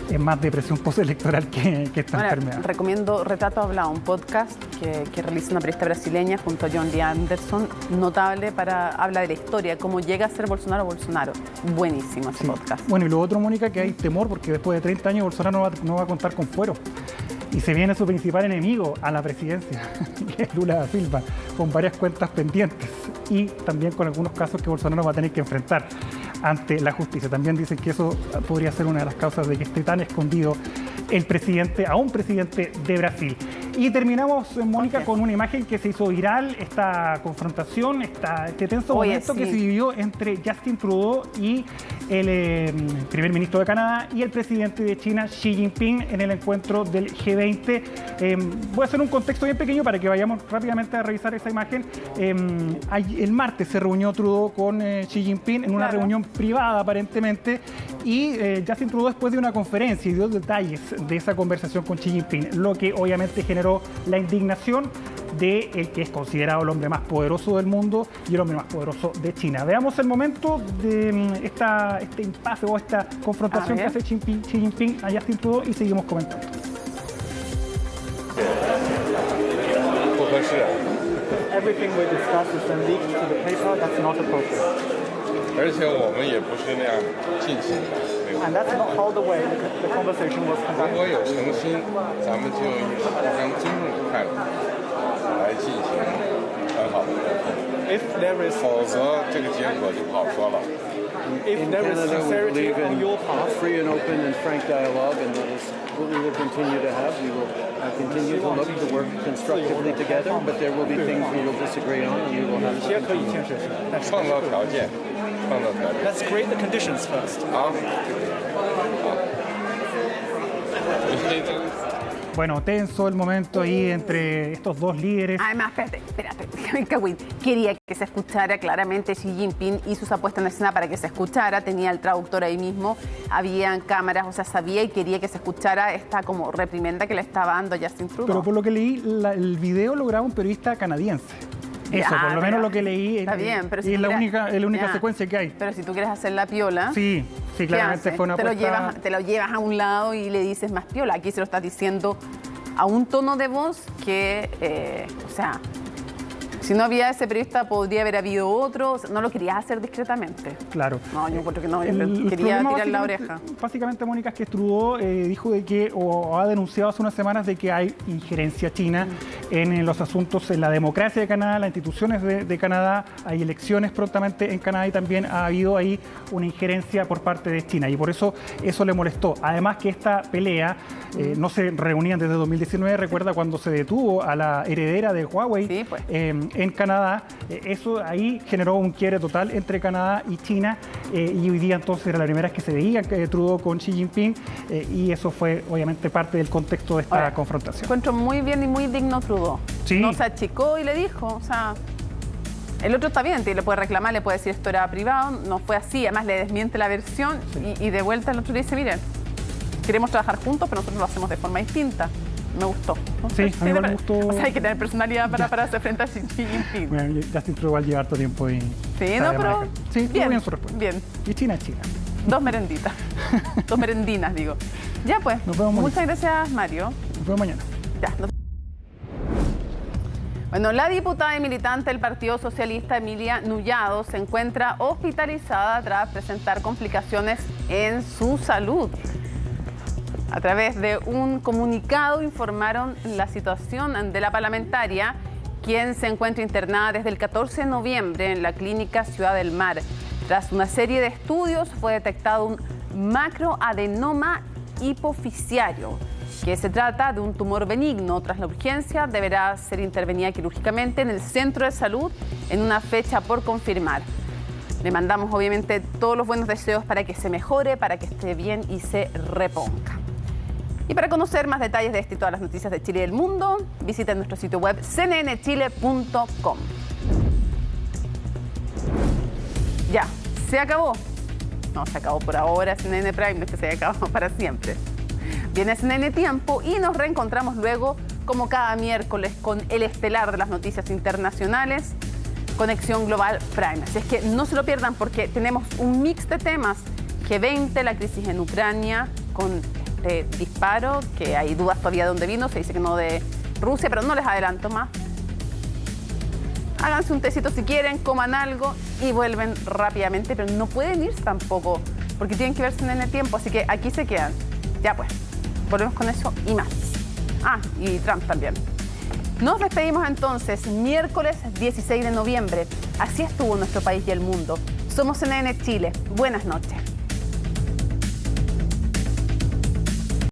es más depresión postelectoral que esta enfermedad. Recomiendo Retrato Hablado, un podcast que realiza una periodista brasileña junto a John Lee Anderson, notable habla de la historia, cómo llega a ser Bolsonaro. Buenísimo ese podcast. Bueno, y lo otro, Mónica, que hay temor porque después de 30 años Bolsonaro no va a contar con fuero. Y se viene su principal enemigo a la presidencia, que es Lula da Silva, con varias cuentas pendientes y también con algunos casos que Bolsonaro va a tener que enfrentar ante la justicia. También dicen que eso podría ser una de las causas de que esté tan escondido a un presidente de Brasil. Y terminamos, Mónica, con una imagen que se hizo viral, esta confrontación, este tenso momento que se vivió entre Justin Trudeau y el primer ministro de Canadá y el presidente de China, Xi Jinping, en el encuentro del G20. Voy a hacer un contexto bien pequeño para que vayamos rápidamente a revisar esa imagen. El martes se reunió Trudeau con Xi Jinping en una reunión privada aparentemente, y Justin Trudeau después de una conferencia y dio detalles de esa conversación con Xi Jinping, lo que obviamente generó la indignación de el que es considerado el hombre más poderoso del mundo y el hombre más poderoso de China. Veamos el momento de este impasse o esta confrontación que hace Xi Jinping a Justin Trudeau y seguimos comentando. Everything we discuss is then leaked to the paper. That's not appropriate. And that's not how the way the conversation was conducted. If there is sincerity on your part, free and open and frank dialogue, and that is what we will continue to have. We will continue to look to work constructively together, but there will be things we will disagree on, and we will have to continue. Let's create the conditions first. Bueno, tenso el momento ahí entre estos dos líderes. Además, espérate, quería que se escuchara claramente Xi Jinping y sus apuestas en escena para que se escuchara. Tenía el traductor ahí mismo, habían cámaras, o sea, sabía y quería que se escuchara esta como reprimenda que le estaba dando Justin Trudeau. Pero por lo que leí, el video lo graba un periodista canadiense. Eso, por lo menos lo que leí. Está bien, pero si es la única secuencia que hay. Pero si tú quieres hacer la piola. Sí, claramente fue una apuesta. Te lo llevas a un lado y le dices más piola. Aquí se lo estás diciendo a un tono de voz que, o sea, si no había ese periodista, podría haber habido otro. No lo querías hacer discretamente. Claro. No, yo encuentro que no. Quería tirar la oreja. Básicamente, Mónica, es que Trudeau dijo de que, o ha denunciado hace unas semanas, de que hay injerencia china en los asuntos, en la democracia de Canadá, las instituciones de Canadá. Hay elecciones prontamente en Canadá y también ha habido ahí una injerencia por parte de China. Y por eso le molestó. Además que esta pelea no se reunían desde 2019. Recuerda cuando se detuvo a la heredera de Huawei. Sí, pues. En Canadá, eso ahí generó un quiebre total entre Canadá y China, y hoy día entonces era la primera vez que se veía Trudeau con Xi Jinping, y eso fue obviamente parte del contexto de esta confrontación. Encuentro muy bien y muy digno Trudeau. Sí. No se achicó y le dijo, o sea, el otro está bien, le puede reclamar, le puede decir esto era privado, no fue así, además le desmiente la versión y de vuelta el otro le dice, miren, queremos trabajar juntos, pero nosotros lo hacemos de forma distinta. Me gustó. ¿No? Sí, a mí me gustó. O sea, hay que tener personalidad para hacer frente a Xi Jinping. Bueno, Justin Trudeau va a llevar todo tiempo y... Sí, no, pero... Sí, bien, bien su respuesta. Bien. Y China es China. 2 merenditas. 2 merendinas, digo. Ya pues. Nos vemos. Muchas gracias, Mario. Nos vemos mañana. Ya. Bueno, la diputada y militante del Partido Socialista, Emilia Nullado, se encuentra hospitalizada tras presentar complicaciones en su salud. A través de un comunicado informaron la situación de la parlamentaria, quien se encuentra internada desde el 14 de noviembre en la clínica Ciudad del Mar. Tras una serie de estudios fue detectado un macroadenoma hipofisiario, que se trata de un tumor benigno. Tras la urgencia deberá ser intervenida quirúrgicamente en el centro de salud en una fecha por confirmar. Le mandamos obviamente todos los buenos deseos para que se mejore, para que esté bien y se reponga. Y para conocer más detalles de esto y todas las noticias de Chile y del mundo, visiten nuestro sitio web cnnchile.com. Ya, se acabó. No, se acabó por ahora CNN Prime, no es que se haya acabado para siempre. Viene CNN Tiempo y nos reencontramos luego, como cada miércoles, con el estelar de las noticias internacionales, Conexión Global Prime. Así es que no se lo pierdan porque tenemos un mix de temas. G20, la crisis en Ucrania, con disparo, que hay dudas todavía de dónde vino, se dice que no de Rusia, pero no les adelanto más. Háganse un tecito si quieren, coman algo y vuelven rápidamente, pero no pueden irse tampoco, porque tienen que verse en el tiempo, así que aquí se quedan. Ya pues, volvemos con eso y más. Ah, y Trump también. Nos despedimos entonces, miércoles 16 de noviembre. Así estuvo nuestro país y el mundo. Somos CNN Chile. Buenas noches.